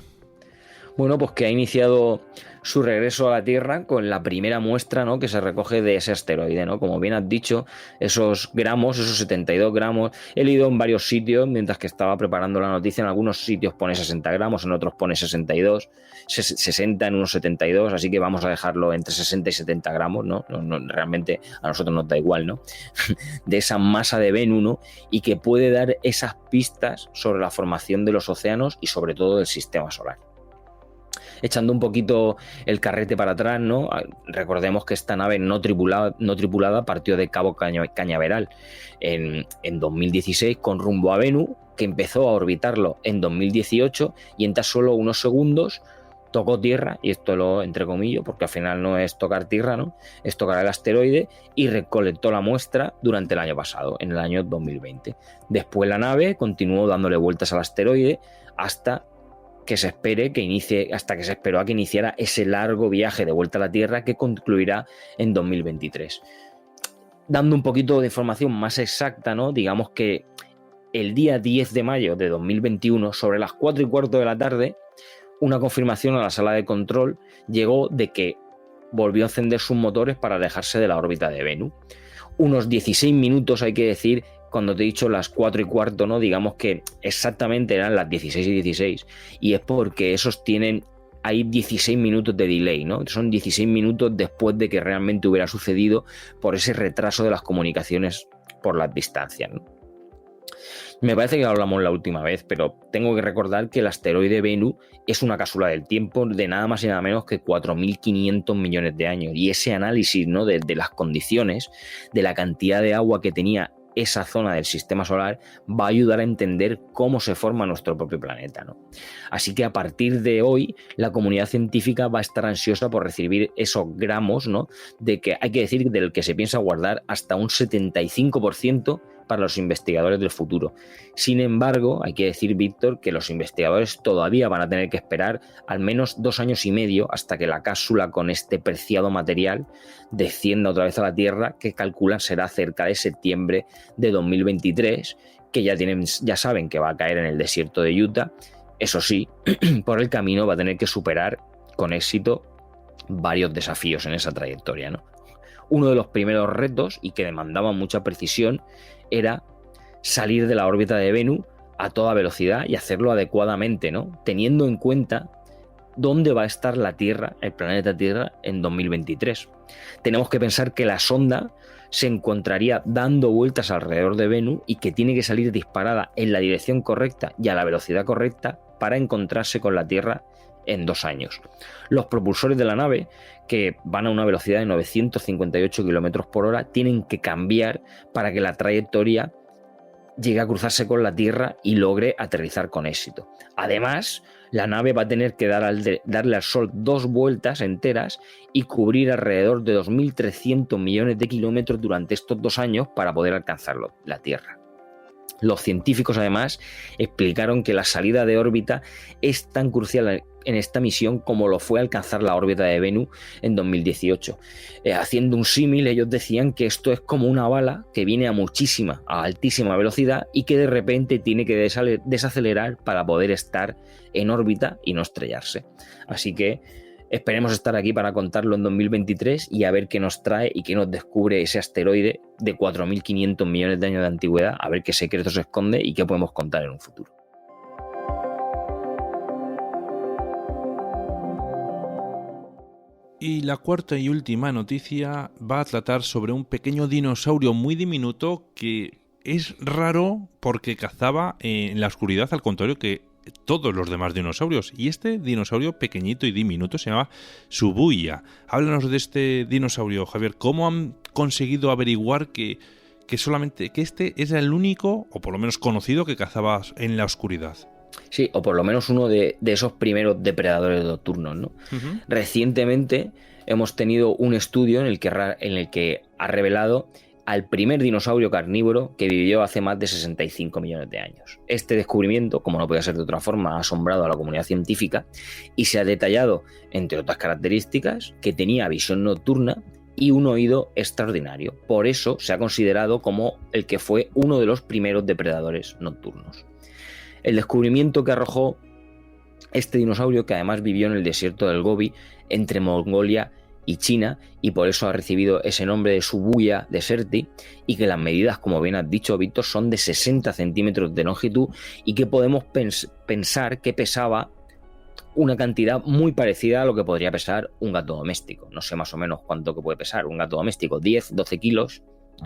Bueno, pues que ha iniciado su regreso a la Tierra con la primera muestra, ¿no?, que se recoge de ese asteroide, ¿no? Como bien has dicho, esos gramos, esos 72 gramos, he leído en varios sitios mientras que estaba preparando la noticia. En algunos sitios pone 60 gramos, en otros pone 62, 60 en unos 72, así que vamos a dejarlo entre 60 y 70 gramos, ¿no? Realmente a nosotros nos da igual, ¿no? De esa masa de Venus, ¿no?, y que puede dar esas pistas sobre la formación de los océanos y sobre todo del sistema solar. Echando un poquito el carrete para atrás, ¿no?, recordemos que esta nave no tripulada partió de Cabo Cañaveral en 2016 con rumbo a Venus, que empezó a orbitarlo en 2018 y en tan solo unos segundos tocó tierra, y esto lo entrecomillo porque al final no es tocar tierra, ¿no?, es tocar el asteroide, y recolectó la muestra durante el año pasado, en el año 2020. Después la nave continuó dándole vueltas al asteroide hasta que se esperó a que iniciara ese largo viaje de vuelta a la Tierra que concluirá en 2023. Dando un poquito de información más exacta, ¿no?, digamos que el día 10 de mayo de 2021, sobre las 4:15 de la tarde, una confirmación a la sala de control llegó de que volvió a encender sus motores para alejarse de la órbita de Venus. Unos 16 minutos, hay que decir, cuando te he dicho las 4:15, ¿no?, digamos que exactamente eran las 16:16, y es porque hay 16 minutos de delay, ¿no? Son 16 minutos después de que realmente hubiera sucedido por ese retraso de las comunicaciones por las distancias, ¿no? Me parece que lo hablamos la última vez, pero tengo que recordar que el asteroide Venus es una cápsula del tiempo de nada más y nada menos que 4.500 millones de años, y ese análisis, ¿no?, de las condiciones, de la cantidad de agua que tenía esa zona del sistema solar, va a ayudar a entender cómo se forma nuestro propio planeta, ¿no? Así que a partir de hoy la comunidad científica va a estar ansiosa por recibir esos gramos, ¿no?, de que hay que decir del que se piensa guardar hasta un 75% para los investigadores del futuro. Sin embargo, hay que decir, Víctor, que los investigadores todavía van a tener que esperar al menos 2 años y medio hasta que la cápsula con este preciado material descienda otra vez a la Tierra, que calculan será cerca de septiembre de 2023, que ya saben que va a caer en el desierto de Utah. Eso sí, por el camino va a tener que superar con éxito varios desafíos en esa trayectoria, ¿no? Uno de los primeros retos, y que demandaba mucha precisión, era salir de la órbita de Venus a toda velocidad y hacerlo adecuadamente, ¿no?, teniendo en cuenta dónde va a estar la Tierra, el planeta Tierra, en 2023. Tenemos que pensar que la sonda se encontraría dando vueltas alrededor de Venus y que tiene que salir disparada en la dirección correcta y a la velocidad correcta para encontrarse con la Tierra en 2 años. Los propulsores de la nave, que van a una velocidad de 958 km por hora, tienen que cambiar para que la trayectoria llegue a cruzarse con la Tierra y logre aterrizar con éxito. Además, la nave va a tener que darle al Sol 2 vueltas enteras y cubrir alrededor de 2.300 millones de kilómetros durante estos 2 años para poder alcanzar la Tierra. Los científicos, además, explicaron que la salida de órbita es tan crucial en esta misión como lo fue alcanzar la órbita de Venus en 2018. Haciendo un símil, ellos decían que esto es como una bala que viene a altísima velocidad y que de repente tiene que desacelerar para poder estar en órbita y no estrellarse. Así que Esperemos estar aquí para contarlo en 2023 y a ver qué nos trae y qué nos descubre ese asteroide de 4.500 millones de años de antigüedad, a ver qué secretos esconde y qué podemos contar en un futuro. Y la cuarta y última noticia va a tratar sobre un pequeño dinosaurio muy diminuto que es raro porque cazaba en la oscuridad, al contrario que todos los demás dinosaurios. Y este dinosaurio pequeñito y diminuto se llama Shibuya. Háblanos de este dinosaurio, Javier. ¿Cómo han conseguido averiguar que este era el único, o por lo menos conocido, que cazaba en la oscuridad? Sí, o por lo menos uno de esos primeros depredadores nocturnos, ¿no? Uh-huh. Recientemente hemos tenido un estudio en el que ha revelado al primer dinosaurio carnívoro que vivió hace más de 65 millones de años. Este descubrimiento, como no podía ser de otra forma, ha asombrado a la comunidad científica y se ha detallado, entre otras características, que tenía visión nocturna y un oído extraordinario. Por eso se ha considerado como el que fue uno de los primeros depredadores nocturnos. El descubrimiento que arrojó este dinosaurio, que además vivió en el desierto del Gobi, entre Mongolia y China, y por eso ha recibido ese nombre de Shibuya Deserti, y que las medidas, como bien has dicho, Víctor, son de 60 centímetros de longitud y que podemos pensar que pesaba una cantidad muy parecida a lo que podría pesar un gato doméstico. No sé más o menos cuánto que puede pesar un gato doméstico, 10, 12 kilos,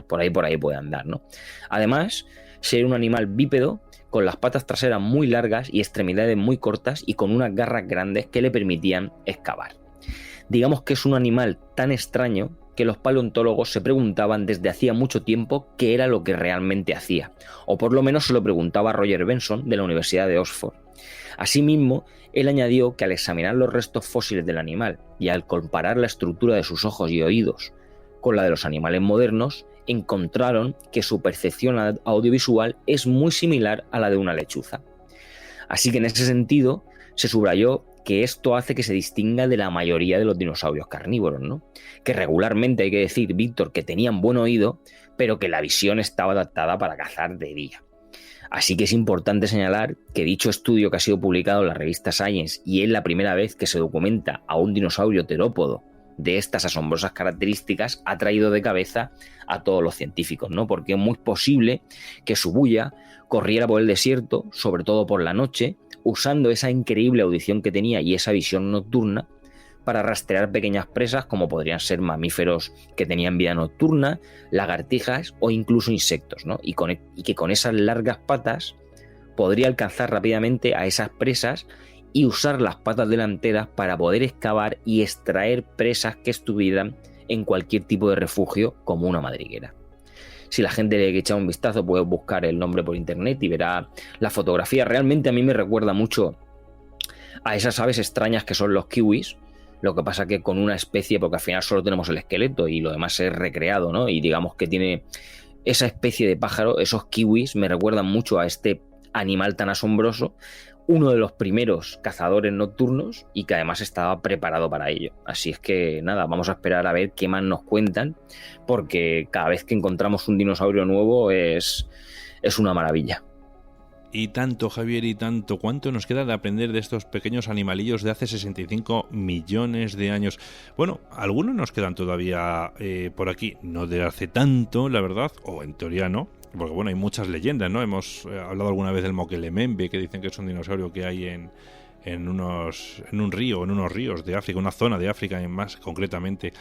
por ahí puede andar, ¿no? Además, ser un animal bípedo con las patas traseras muy largas y extremidades muy cortas y con unas garras grandes que le permitían excavar. Digamos que es un animal tan extraño que los paleontólogos se preguntaban desde hacía mucho tiempo qué era lo que realmente hacía, o por lo menos se lo preguntaba Roger Benson de la Universidad de Oxford. Asimismo, él añadió que al examinar los restos fósiles del animal y al comparar la estructura de sus ojos y oídos con la de los animales modernos, encontraron que su percepción audiovisual es muy similar a la de una lechuza. Así que en ese sentido se subrayó que esto hace que se distinga de la mayoría de los dinosaurios carnívoros, ¿no? Que regularmente, hay que decir, Víctor, que tenían buen oído, pero que la visión estaba adaptada para cazar de día. Así que es importante señalar que dicho estudio, que ha sido publicado en la revista Science y es la primera vez que se documenta a un dinosaurio terópodo de estas asombrosas características, ha traído de cabeza a todos los científicos, ¿no? Porque es muy posible que Shibuya corriera por el desierto, sobre todo por la noche, usando esa increíble audición que tenía y esa visión nocturna para rastrear pequeñas presas como podrían ser mamíferos que tenían vida nocturna, lagartijas o incluso insectos, ¿no? Y que con esas largas patas podría alcanzar rápidamente a esas presas y usar las patas delanteras para poder excavar y extraer presas que estuvieran en cualquier tipo de refugio como una madriguera. Si la gente le echa un vistazo, puede buscar el nombre por internet y verá la fotografía. Realmente a mí me recuerda mucho a esas aves extrañas que son los kiwis. Lo que pasa que con una especie, porque al final solo tenemos el esqueleto y lo demás es recreado, ¿no? Y digamos que tiene esa especie de pájaro, esos kiwis me recuerdan mucho a este animal tan asombroso, uno de los primeros cazadores nocturnos y que además estaba preparado para ello. Así es que nada, vamos a esperar a ver qué más nos cuentan, porque cada vez que encontramos un dinosaurio nuevo es una maravilla. Y tanto, Javier, y tanto, ¿cuánto nos queda de aprender de estos pequeños animalillos de hace 65 millones de años? Bueno, algunos nos quedan todavía por aquí, no de hace tanto, la verdad, o en teoría no, porque bueno, hay muchas leyendas, ¿no? Hemos hablado alguna vez del Mokelemembe, que dicen que es un dinosaurio que hay en unos ríos de África, una zona de África más concretamente.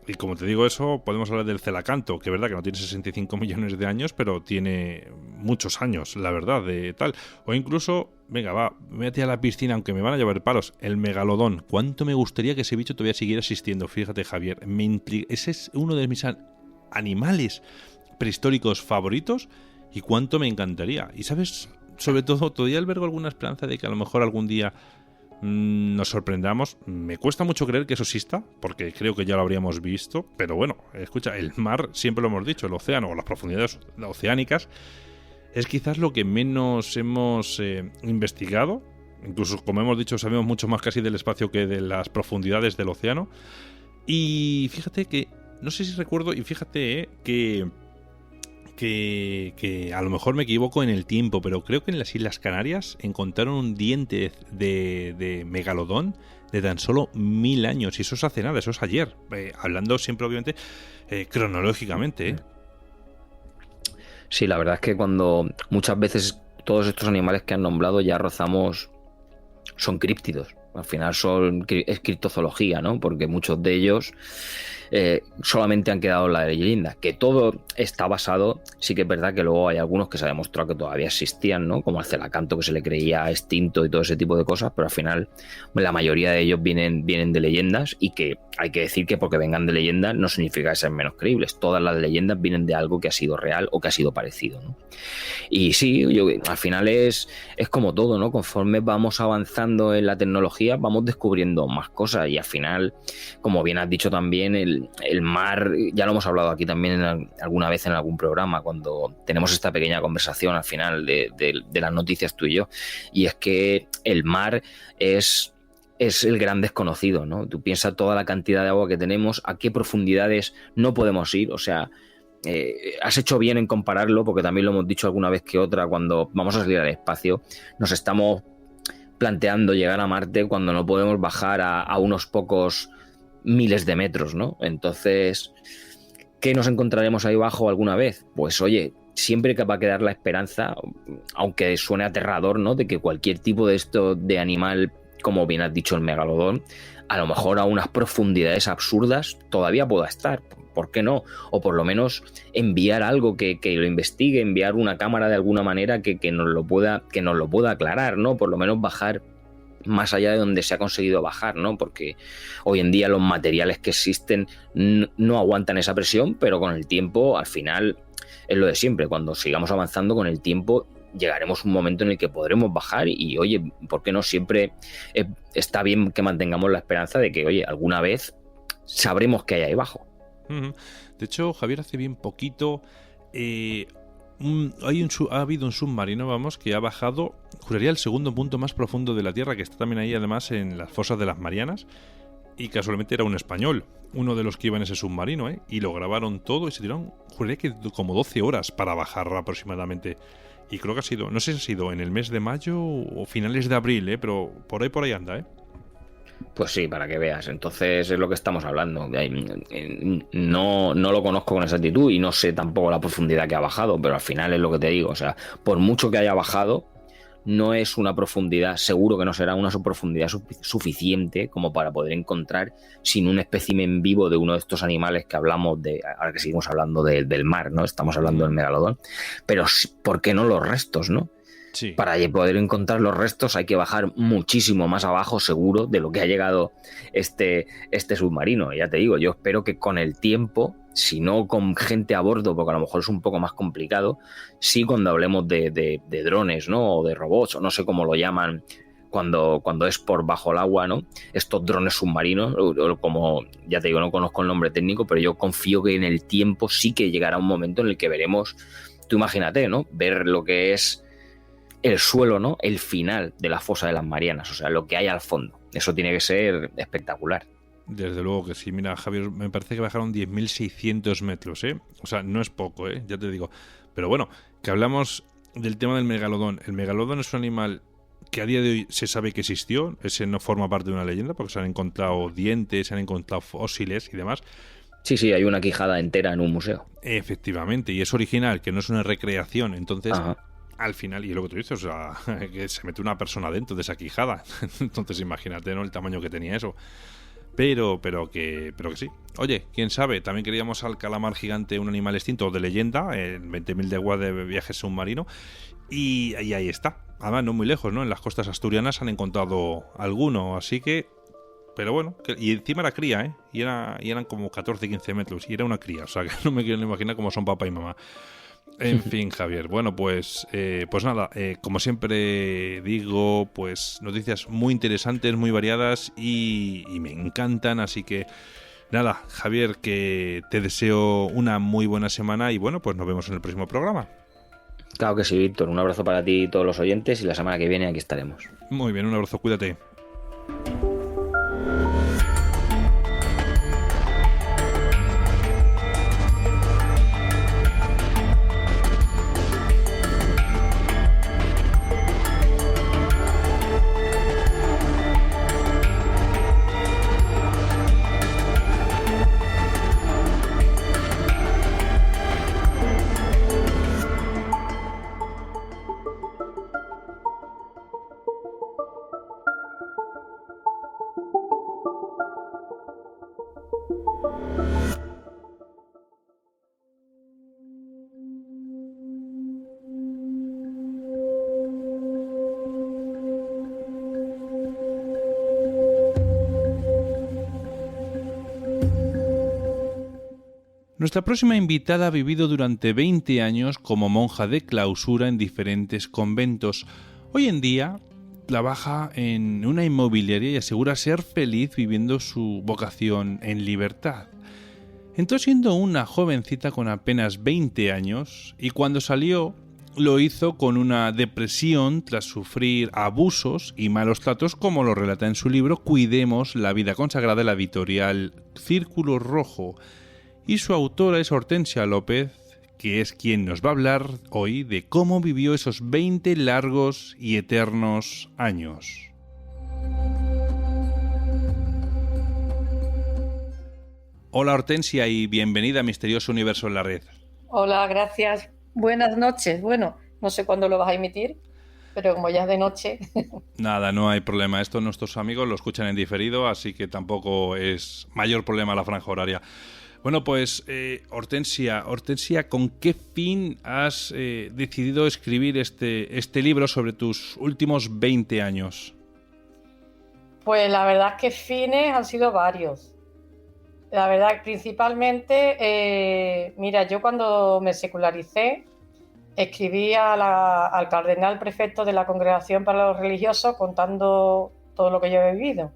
Y como te digo eso, podemos hablar del celacanto, que es verdad que no tiene 65 millones de años, pero tiene muchos años, la verdad, de tal. O incluso, venga, va, me voy a la piscina, aunque me van a llevar palos, el megalodón. ¿Cuánto me gustaría que ese bicho todavía siguiera existiendo? Fíjate, Javier, ese es uno de mis animales prehistóricos favoritos y cuánto me encantaría. Y sabes, sobre todo, todavía albergo alguna esperanza de que a lo mejor algún día nos sorprendamos. Me cuesta mucho creer que eso exista, porque creo que ya lo habríamos visto, pero bueno, escucha, el mar, siempre lo hemos dicho, el océano o las profundidades oceánicas es quizás lo que menos hemos investigado. Incluso, como hemos dicho, sabemos mucho más casi del espacio que de las profundidades del océano. Y fíjate que, no sé si recuerdo, y fíjate que a lo mejor me equivoco en el tiempo, pero creo que en las Islas Canarias encontraron un diente de megalodón de tan solo 1000 años. Y eso es hace nada, eso es ayer. Hablando siempre, obviamente, cronológicamente, ¿eh? Sí, la verdad es que cuando muchas veces todos estos animales que han nombrado ya rozamos, son críptidos. Al final es criptozoología, ¿no? Porque muchos de ellos solamente han quedado en la leyenda. Que todo está basado, sí que es verdad que luego hay algunos que se ha demostrado que todavía existían, ¿no? Como el celacanto, que se le creía extinto y todo ese tipo de cosas, pero al final la mayoría de ellos vienen de leyendas, y que hay que decir que porque vengan de leyendas no significa que sean menos creíbles. Todas las leyendas vienen de algo que ha sido real o que ha sido parecido, ¿no? Y sí, al final es como todo, ¿no? Conforme vamos avanzando en la tecnología, vamos descubriendo más cosas, y al final, como bien has dicho también, el mar, ya lo hemos hablado aquí también alguna vez en algún programa, cuando tenemos esta pequeña conversación al final de las noticias tú y yo, y es que el mar es el gran desconocido, ¿no? Tú piensas toda la cantidad de agua que tenemos, a qué profundidades no podemos ir, o sea, has hecho bien en compararlo, porque también lo hemos dicho alguna vez que otra, cuando vamos a salir al espacio, nos estamos planteando llegar a Marte cuando no podemos bajar a unos pocos miles de metros, ¿no? Entonces, ¿qué nos encontraremos ahí abajo alguna vez? Pues oye, siempre que va a quedar la esperanza, aunque suene aterrador, ¿no? De que cualquier tipo de esto de animal, como bien has dicho el megalodón, a lo mejor a unas profundidades absurdas todavía pueda estar. ¿Por qué no? O por lo menos enviar algo que lo investigue, enviar una cámara de alguna manera que nos lo pueda aclarar, ¿no? Por lo menos bajar más allá de donde se ha conseguido bajar, ¿no? Porque hoy en día los materiales que existen no aguantan esa presión, pero con el tiempo, al final, es lo de siempre. Cuando sigamos avanzando con el tiempo, llegaremos a un momento en el que podremos bajar y oye, ¿por qué no? Siempre está bien que mantengamos la esperanza de que, oye, alguna vez sabremos qué hay ahí abajo. De hecho, Javier, hace bien poquito ha habido un submarino, vamos, que ha bajado, juraría, el segundo punto más profundo de la Tierra, que está también ahí, además, en las fosas de las Marianas, y casualmente era un español, uno de los que iba en ese submarino, y lo grabaron todo y se tiraron, juraría que como 12 horas para bajar aproximadamente. Y creo que ha sido, no sé si ha sido en el mes de mayo o finales de abril, pero por ahí anda, Pues sí, para que veas. Entonces es lo que estamos hablando. No lo conozco con exactitud y no sé tampoco la profundidad que ha bajado, pero al final es lo que te digo. O sea, por mucho que haya bajado, no es una profundidad, seguro que no será una profundidad suficiente como para poder encontrar sin un espécimen vivo de uno de estos animales que hablamos de, ahora que seguimos hablando del mar, ¿no? Estamos hablando del megalodón. Pero ¿por qué no los restos, no? Sí. Para poder encontrar los restos hay que bajar muchísimo más abajo, seguro, de lo que ha llegado este submarino. Ya te digo, yo espero que con el tiempo, si no con gente a bordo, porque a lo mejor es un poco más complicado, sí, cuando hablemos de drones, ¿no? O de robots, o no sé cómo lo llaman, cuando es por bajo el agua, ¿no? Estos drones submarinos, como ya te digo, no conozco el nombre técnico, pero yo confío que en el tiempo sí que llegará un momento en el que veremos, tú imagínate, ¿no? Ver lo que es el suelo, ¿no? El final de la fosa de las Marianas, o sea, lo que hay al fondo. Eso tiene que ser espectacular. Desde luego que sí. Mira, Javier, me parece que bajaron 10.600 metros, O sea, no es poco, ya te digo. Pero bueno, que hablamos del tema del megalodón. El megalodón es un animal que a día de hoy se sabe que existió. Ese no forma parte de una leyenda porque se han encontrado dientes, se han encontrado fósiles y demás. Sí, hay una quijada entera en un museo. Efectivamente, y es original, que no es una recreación. Entonces, ajá, al final, y es lo que tú dices, o sea, que se mete una persona dentro de esa quijada. Entonces imagínate, ¿no?, el tamaño que tenía eso. Pero que sí. Oye, quién sabe, también queríamos al calamar gigante, un animal extinto de leyenda, en 20.000 de agua de viaje submarino, y ahí está. Además, no muy lejos, ¿no? En las costas asturianas han encontrado alguno, así que... Pero bueno, y encima era cría, y eran como 14-15 metros, y era una cría, o sea que no me quiero imaginar cómo son papá y mamá. En fin, Javier, bueno, pues nada, como siempre digo, pues noticias muy interesantes, muy variadas y me encantan, así que nada, Javier, que te deseo una muy buena semana y bueno, pues nos vemos en el próximo programa. Claro que sí, Víctor, un abrazo para ti y todos los oyentes y la semana que viene aquí estaremos. Muy bien, un abrazo, cuídate. Nuestra próxima invitada ha vivido durante 20 años como monja de clausura en diferentes conventos. Hoy en día trabaja en una inmobiliaria y asegura ser feliz viviendo su vocación en libertad. Entró siendo una jovencita con apenas 20 años y cuando salió lo hizo con una depresión tras sufrir abusos y malos tratos, como lo relata en su libro Cuidemos la vida consagrada, de la editorial Círculo Rojo. Y su autora es Hortensia López, que es quien nos va a hablar hoy de cómo vivió esos 20 largos y eternos años. Hola Hortensia y bienvenida a Misterioso Universo en la Red. Hola, gracias. Buenas noches. Bueno, no sé cuándo lo vas a emitir, pero como ya es de noche... Nada, no hay problema. Esto nuestros amigos lo escuchan en diferido, así que tampoco es mayor problema la franja horaria. Bueno, pues Hortensia, ¿con qué fin has decidido escribir este libro sobre tus últimos 20 años? Pues la verdad es que fines han sido varios. La verdad, principalmente, mira, yo cuando me secularicé, escribí al cardenal prefecto de la Congregación para los Religiosos contando todo lo que yo he vivido.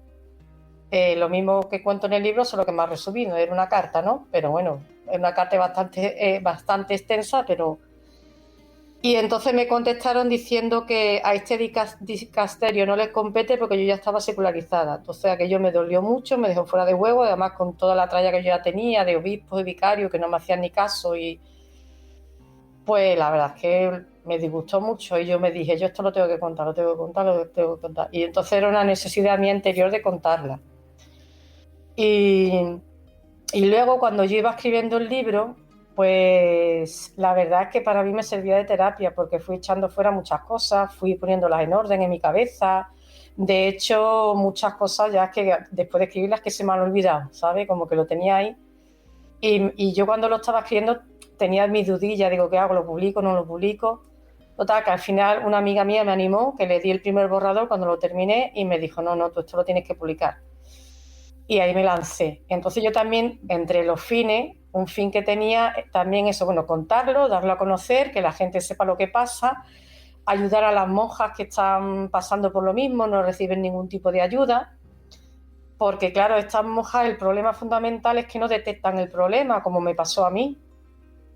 Lo mismo que cuento en el libro, solo que más resumido, era una carta, ¿no? Pero bueno, es una carta bastante extensa, pero... Y entonces me contestaron diciendo que a este dicasterio no les compete porque yo ya estaba secularizada. Entonces aquello me dolió mucho, me dejó fuera de juego, además con toda la tralla que yo ya tenía de obispos y vicarios que no me hacían ni caso, y pues la verdad es que me disgustó mucho y yo me dije, yo esto lo tengo que contar, lo tengo que contar, lo tengo que contar. Y entonces era una necesidad mía interior de contarla. Y luego cuando yo iba escribiendo el libro, pues la verdad es que para mí me servía de terapia porque fui echando fuera muchas cosas, fui poniéndolas en orden en mi cabeza. De hecho, muchas cosas ya que después de escribirlas que se me han olvidado, ¿sabes? Como que lo tenía ahí. Y yo cuando lo estaba escribiendo tenía mis dudillas, digo, ¿qué hago? ¿Lo publico? ¿No lo publico? Total, que al final una amiga mía me animó, que le di el primer borrador cuando lo terminé y me dijo, no, tú esto lo tienes que publicar. Y ahí me lancé. Entonces yo también, entre los fines, un fin que tenía también eso, bueno, contarlo, darlo a conocer, que la gente sepa lo que pasa, ayudar a las monjas que están pasando por lo mismo, no reciben ningún tipo de ayuda, porque claro, estas monjas, el problema fundamental es que no detectan el problema, como me pasó a mí,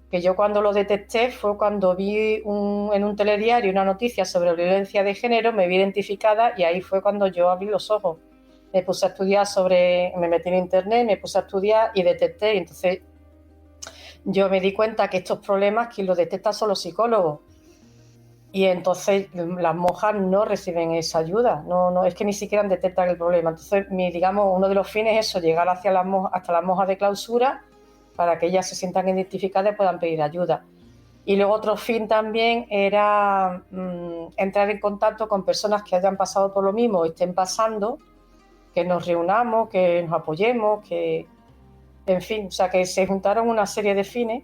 que yo cuando lo detecté fue cuando vi en un telediario una noticia sobre violencia de género, me vi identificada y ahí fue cuando yo abrí los ojos. Me puse a estudiar me metí en internet, me puse a estudiar y detecté. Y entonces yo me di cuenta que estos problemas quien los detecta son los psicólogos. Y entonces las monjas no reciben esa ayuda, no es que ni siquiera detectan el problema. Entonces, digamos, uno de los fines es eso, llegar hasta las monjas de clausura para que ellas se sientan identificadas y puedan pedir ayuda. Y luego otro fin también era entrar en contacto con personas que hayan pasado por lo mismo o estén pasando, que nos reunamos, que nos apoyemos, que, en fin, o sea, que se juntaron una serie de fines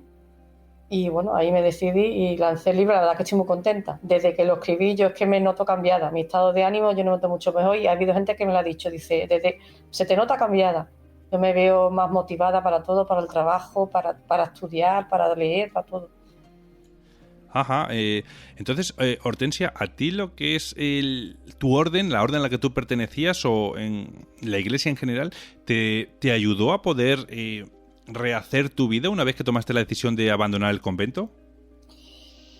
y bueno, ahí me decidí y lancé el libro. La verdad que estoy muy contenta. Desde que lo escribí yo es que me noto cambiada, mi estado de ánimo yo me noto mucho mejor y ha habido gente que me lo ha dicho, dice, se te nota cambiada, yo me veo más motivada para todo, para el trabajo, para estudiar, para leer, para todo. Ajá, entonces, Hortensia, ¿a ti lo que es tu orden, la orden a la que tú pertenecías o en la iglesia en general, te ayudó a poder rehacer tu vida una vez que tomaste la decisión de abandonar el convento?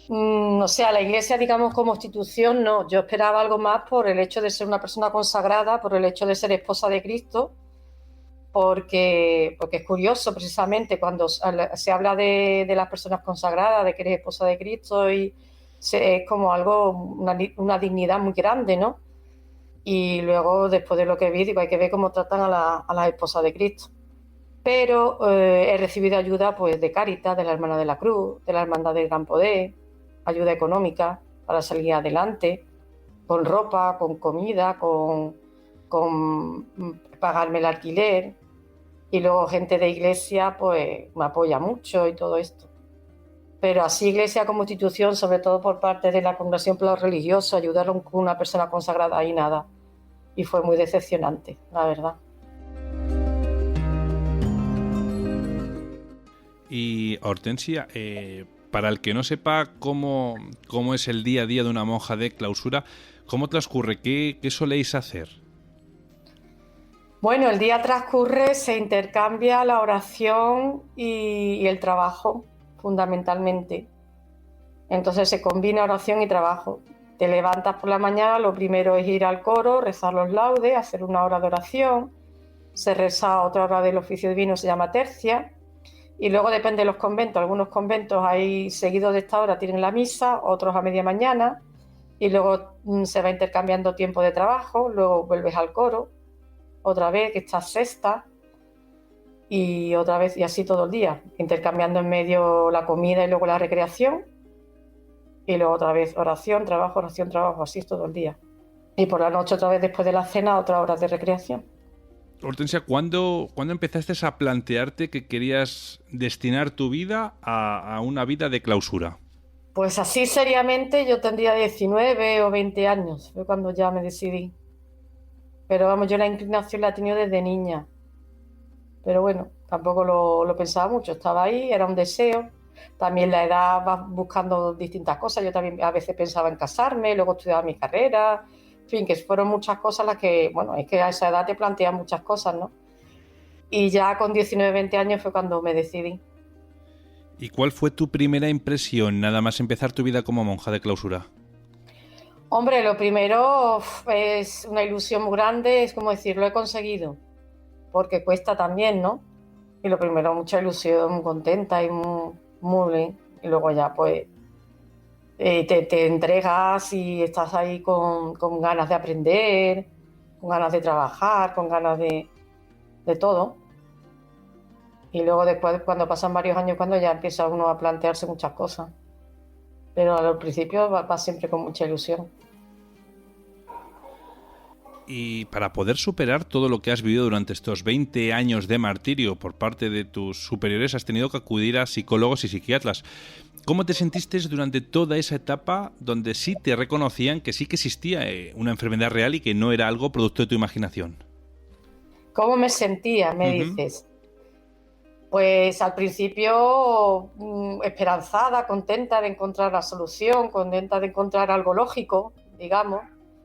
O sea, la iglesia, digamos, como institución, no. Yo esperaba algo más por el hecho de ser una persona consagrada, por el hecho de ser esposa de Cristo, porque es curioso precisamente cuando se habla de las personas consagradas, de que eres esposa de Cristo, y es como algo, una dignidad muy grande, ¿no? Y luego, después de lo que vi, digo, hay que ver cómo tratan a las esposas de Cristo. Pero he recibido ayuda pues de Cáritas, de la Hermana de la Cruz, de la Hermandad del Gran Poder, ayuda económica para salir adelante, con ropa, con comida, con pagarme el alquiler. Y luego gente de iglesia pues me apoya mucho y todo esto. Pero así iglesia como institución, sobre todo por parte de la Congregación para los Religiosos, ayudaron con una persona consagrada y nada. Y fue muy decepcionante, la verdad. Y Hortensia, para el que no sepa cómo es el día a día de una monja de clausura, ¿cómo transcurre? ¿Qué soléis hacer? Bueno, el día transcurre, se intercambia la oración y el trabajo, fundamentalmente. Entonces se combina oración y trabajo. Te levantas por la mañana, lo primero es ir al coro, rezar los laudes, hacer una hora de oración, se reza otra hora del oficio divino, se llama tercia, y luego depende de los conventos. Algunos conventos ahí seguidos de esta hora tienen la misa, otros a media mañana, y luego se va intercambiando tiempo de trabajo, luego vuelves al coro, otra vez que estás sexta, y otra vez, y así todo el día, intercambiando en medio la comida y luego la recreación, y luego otra vez oración, trabajo, así todo el día. Y por la noche otra vez después de la cena, otra hora de recreación. Hortensia, ¿cuándo empezaste a plantearte que querías destinar tu vida a una vida de clausura? Pues así seriamente yo tendría 19 o 20 años, fue cuando ya me decidí. Pero vamos, yo la inclinación la he tenido desde niña. Pero bueno, tampoco lo pensaba mucho, estaba ahí, era un deseo. También la edad va buscando distintas cosas. Yo también a veces pensaba en casarme, luego estudiaba mi carrera. En fin, que fueron muchas cosas las que, bueno, es que a esa edad te plantean muchas cosas, ¿no? Y ya con 19, 20 años fue cuando me decidí. ¿Y cuál fue tu primera impresión nada más empezar tu vida como monja de clausura? Hombre, lo primero es una ilusión muy grande, es como decir, lo he conseguido, porque cuesta también, ¿no? Y lo primero, mucha ilusión, muy contenta y muy bien. Y luego ya, pues, te entregas y estás ahí con ganas de aprender, con ganas de trabajar, con ganas de todo. Y luego después, cuando pasan varios años, cuando ya empieza uno a plantearse muchas cosas. Pero al principio va siempre con mucha ilusión. Y para poder superar todo lo que has vivido durante estos 20 años de martirio por parte de tus superiores, has tenido que acudir a psicólogos y psiquiatras. ¿Cómo te sentiste durante toda esa etapa donde sí te reconocían que sí que existía una enfermedad real y que no era algo producto de tu imaginación? ¿Cómo me sentía, me dices? Pues al principio esperanzada, contenta de encontrar la solución, contenta de encontrar algo lógico, digamos.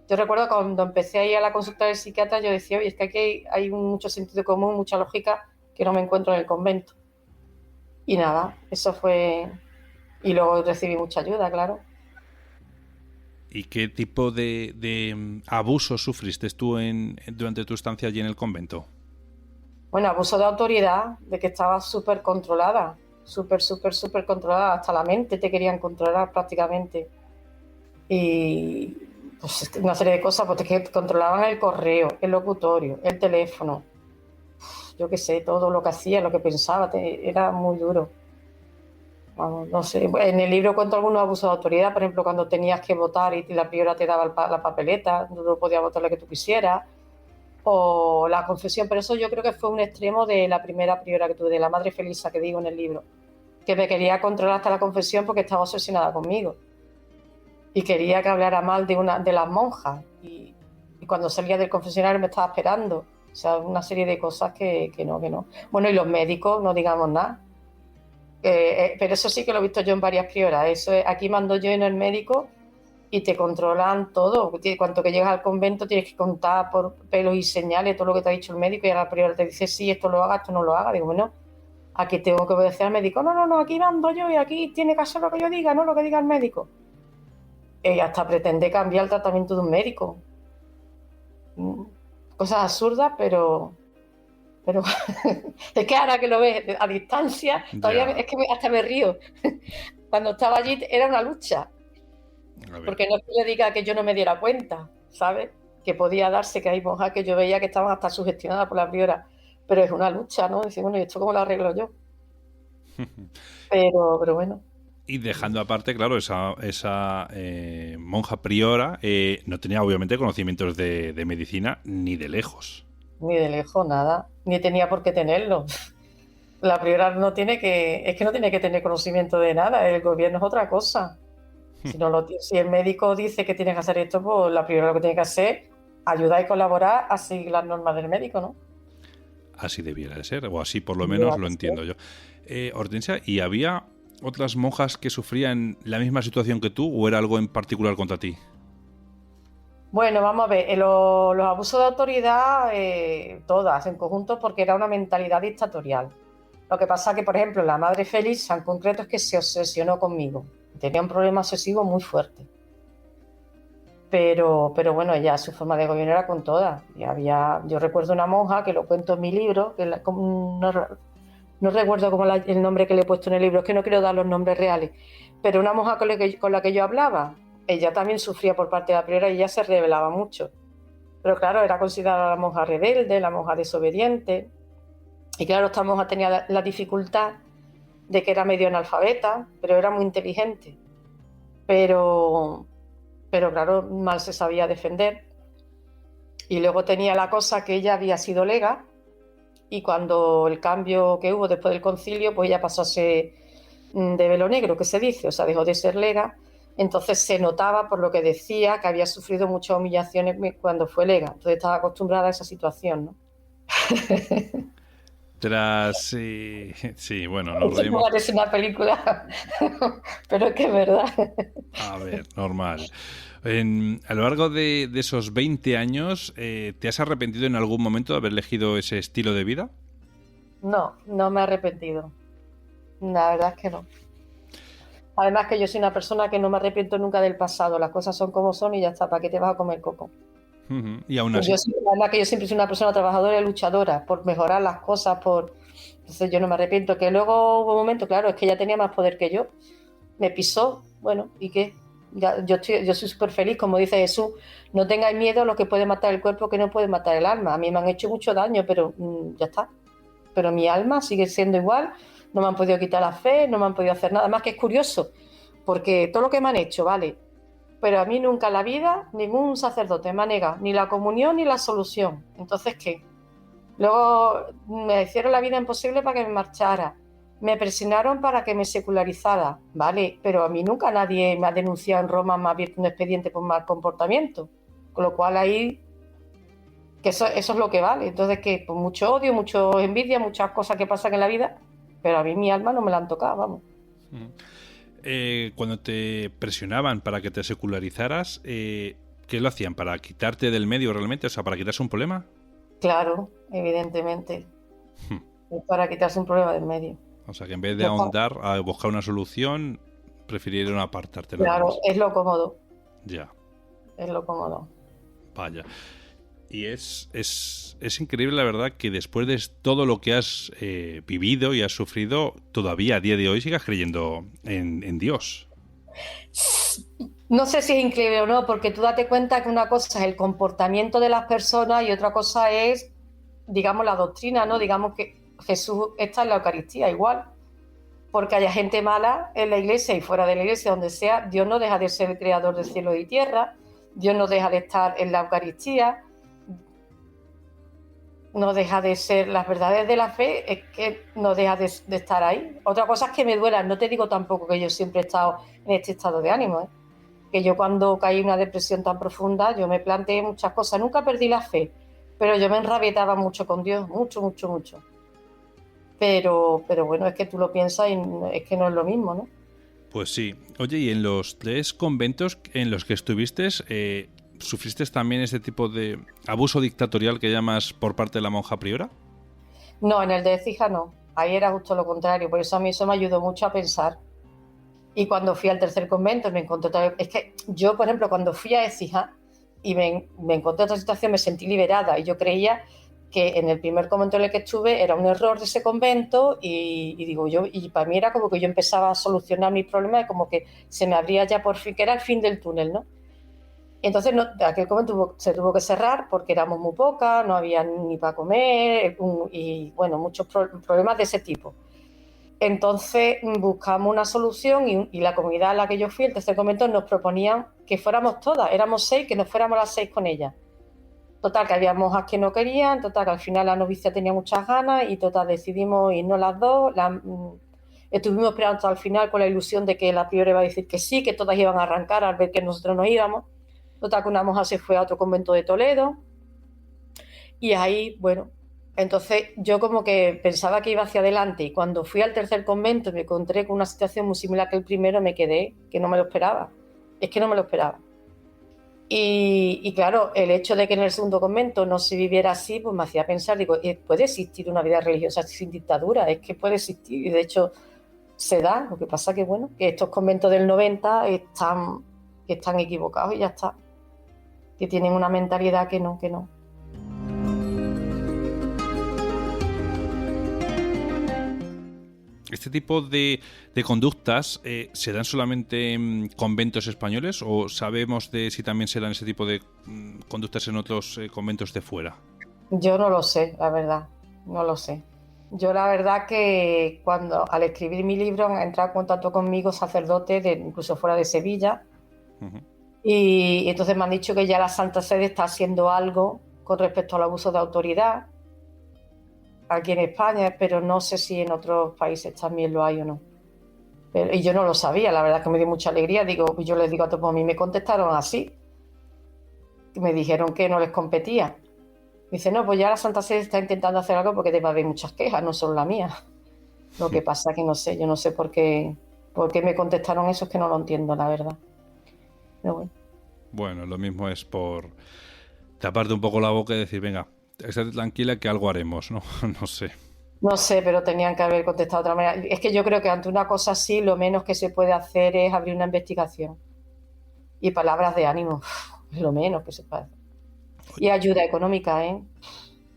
Yo recuerdo cuando empecé a ir a la consulta del psiquiatra, yo decía, oye, es que aquí hay mucho sentido común, mucha lógica que no me encuentro en el convento. Y nada, eso fue... Y luego recibí mucha ayuda, claro. ¿Y qué tipo de abusos sufriste tú durante tu estancia allí en el convento? Bueno, abuso de autoridad, de que estaba súper controlada, súper controlada, hasta la mente te querían controlar prácticamente. Y pues una serie de cosas, pues que controlaban el correo, el locutorio, el teléfono, yo qué sé, todo lo que hacía, lo que pensaba, era muy duro. Vamos, no sé, en el libro cuento algunos abusos de autoridad, por ejemplo, cuando tenías que votar y la priora te daba la papeleta, no podías votar lo que tú quisieras, o la confesión, pero eso yo creo que fue un extremo de la primera priora que tuve, de la Madre Felisa, que digo en el libro, que me quería controlar hasta la confesión porque estaba obsesionada conmigo y quería que hablara mal de las monjas, y cuando salía del confesionario me estaba esperando. O sea, una serie de cosas que no. Bueno, y los médicos, no digamos nada. Pero eso sí que lo he visto yo en varias prioras. Eso es, aquí mando yo en el médico y te controlan todo. Cuanto que llegas al convento tienes que contar por pelos y señales todo lo que te ha dicho el médico, y ahora la priora te dice, sí, esto lo haga, esto no lo haga. Digo, bueno, aquí tengo que obedecer al médico. No, aquí mando yo y aquí tiene que hacer lo que yo diga, no lo que diga el médico. Y hasta pretende cambiar el tratamiento de un médico. Cosas absurdas, pero es que ahora que lo ves a distancia, todavía es que hasta me río. Cuando estaba allí era una lucha. Porque no es que yo diga que yo no me diera cuenta, ¿sabes? Que podía darse, que hay monjas que yo veía que estaban hasta sugestionadas por la priora. Pero es una lucha, ¿no? Decir, bueno, ¿y esto cómo lo arreglo yo? Pero bueno. Y dejando aparte, claro, esa monja priora no tenía obviamente conocimientos de medicina ni de lejos. Ni de lejos, nada. Ni tenía por qué tenerlo. La priora no tiene que tener conocimiento de nada. El gobierno es otra cosa. Si el médico dice que tiene que hacer esto, pues la priora lo que tiene que hacer, ayudar y colaborar a seguir las normas del médico, ¿no? Así debiera de ser, o así por lo menos lo entiendo yo. Hortensia, ¿y había otras monjas que sufrían la misma situación que tú o era algo en particular contra ti? Bueno, vamos a ver, los abusos de autoridad, todas en conjunto, porque era una mentalidad dictatorial. Lo que pasa que, por ejemplo, la madre Felisa en concreto es que se obsesionó conmigo. Tenía un problema obsesivo muy fuerte. Pero bueno, ella su forma de gobierno era con todas. Yo recuerdo una monja, que lo cuento en mi libro, no recuerdo el nombre que le he puesto en el libro, es que no quiero dar los nombres reales, pero una monja con la que yo hablaba, ella también sufría por parte de la priora y ella se rebelaba mucho. Pero claro, era considerada la monja rebelde, la monja desobediente. Y claro, esta monja tenía la dificultad de que era medio analfabeta, pero era muy inteligente. Pero claro, mal se sabía defender. Y luego tenía la cosa que ella había sido lega, y cuando el cambio que hubo después del concilio, pues ella pasó a ser de velo negro, que se dice, o sea, dejó de ser lega. Entonces se notaba por lo que decía que había sufrido muchas humillaciones cuando fue lega. Entonces estaba acostumbrada a esa situación, ¿no? Sí, bueno, nos reímos. No parece una película, pero es que es verdad. A ver, normal. A lo largo de esos 20 años, ¿te has arrepentido en algún momento de haber elegido ese estilo de vida? No me he arrepentido. La verdad es que no. Además que yo soy una persona que no me arrepiento nunca del pasado. Las cosas son como son y ya está. ¿Para qué te vas a comer coco? Y aún así. Además que yo siempre soy una persona trabajadora y luchadora por mejorar las cosas, Entonces yo no me arrepiento. Que luego hubo un momento, claro, es que ella tenía más poder que yo. Me pisó, bueno, ¿y qué? Yo soy súper feliz, como dice Jesús. No tengáis miedo a lo que puede matar el cuerpo, que no puede matar el alma. A mí me han hecho mucho daño, pero ya está. Pero mi alma sigue siendo igual. No me han podido quitar la fe, no me han podido hacer nada. Más que es curioso, porque todo lo que me han hecho, vale, pero a mí nunca en la vida ningún sacerdote me ha negado ni la comunión ni la absolución. Entonces, ¿qué? Luego me hicieron la vida imposible para que me marchara. Me presionaron para que me secularizara, ¿vale? Pero a mí nunca nadie me ha denunciado en Roma, me ha abierto un expediente por mal comportamiento. Con lo cual ahí, que eso es lo que vale. Entonces, que pues mucho odio, mucha envidia, muchas cosas que pasan en la vida, pero a mí mi alma no me la han tocado, vamos. Cuando te presionaban para que te secularizaras, ¿qué lo hacían? ¿Para quitarte del medio realmente? O sea, ¿para quitarse un problema? Claro, evidentemente. Es para quitarse un problema del medio. O sea, que en vez de ahondar a buscar una solución, prefirieron apartarte. Claro, es lo cómodo. Ya. Es lo cómodo. Vaya. Y es increíble, la verdad, que después de todo lo que has vivido y has sufrido, todavía a día de hoy sigas creyendo en Dios. No sé si es increíble o no, porque tú date cuenta que una cosa es el comportamiento de las personas y otra cosa es, digamos, la doctrina, ¿no? Digamos que Jesús está en la Eucaristía igual. Porque haya gente mala en la iglesia y fuera de la iglesia, donde sea, Dios no deja de ser el creador de cielo y tierra, Dios no deja de estar en la Eucaristía, no deja de ser las verdades de la fe, es que no deja de estar ahí. Otra cosa es que me duela, no te digo tampoco que yo siempre he estado en este estado de ánimo, ¿eh? Que yo cuando caí en una depresión tan profunda, yo me planteé muchas cosas, nunca perdí la fe, pero yo me enrabietaba mucho con Dios, mucho. Pero bueno, es que tú lo piensas y es que no es lo mismo, ¿no? Pues sí. Oye, y en los 3 conventos en los que estuviste, ¿sufriste también este tipo de abuso dictatorial que llamas por parte de la monja priora? No, en el de Écija no. Ahí era justo lo contrario. Por eso a mí eso me ayudó mucho a pensar. Y cuando fui al 3er convento me encontré otra vez... Es que yo, por ejemplo, cuando fui a Écija y me encontré otra situación, me sentí liberada. Y yo creía que en el primer convento en el que estuve era un error de ese convento y para mí era como que yo empezaba a solucionar mis problemas y como que se me abría ya por fin, que era el fin del túnel, ¿no? Entonces aquel convento se tuvo que cerrar porque éramos muy pocas, no había ni para comer y bueno, muchos problemas de ese tipo. Entonces buscamos una solución y la comunidad a la que yo fui, el 3er convento, nos proponían que fuéramos todas, éramos 6, que nos fuéramos las 6 con ellas. Total, que había monjas que no querían, total, que al final la novicia tenía muchas ganas y total, decidimos irnos las dos. Estuvimos esperando hasta el final con la ilusión de que la priora iba a decir que sí, que todas iban a arrancar al ver que nosotros nos íbamos. Total, que una monja se fue a otro convento de Toledo y ahí, bueno, Entonces yo como que pensaba que iba hacia adelante y cuando fui al tercer convento y me encontré con una situación muy similar que el primero, me quedé, que no me lo esperaba. Es que no me lo esperaba. Y claro, el hecho de que en el segundo convento no se viviera así, pues me hacía pensar, digo, ¿puede existir una vida religiosa sin dictadura? Es que puede existir, y de hecho se da. Lo que pasa que, bueno, que estos conventos del 90 están equivocados y ya está. Que tienen una mentalidad que no. ¿Este tipo de conductas se dan solamente en conventos españoles o sabemos de si también se dan ese tipo de conductas en otros conventos de fuera? Yo no lo sé, la verdad, no lo sé. Yo la verdad que al escribir mi libro han entrado en contacto conmigo sacerdotes incluso fuera de Sevilla. Uh-huh. Y entonces me han dicho que ya la Santa Sede está haciendo algo con respecto al abuso de autoridad aquí en España, pero no sé si en otros países también lo hay o no. Y yo no lo sabía, la verdad que me dio mucha alegría. Yo les digo a todos, a mí me contestaron así. Me dijeron que no les competía. Dice, no, pues ya la Santa Sede está intentando hacer algo porque debe haber muchas quejas, no solo la mía. Lo que pasa que no sé, yo no sé por qué me contestaron eso, es que no lo entiendo, la verdad. Pero bueno. Bueno, lo mismo es por taparte un poco la boca y decir, venga, estate tranquila que algo haremos, ¿no? No sé. No sé, pero tenían que haber contestado de otra manera. Es que yo creo que ante una cosa así, lo menos que se puede hacer es abrir una investigación. Y palabras de ánimo, es lo menos que se puede hacer. Y ayuda económica, ¿eh?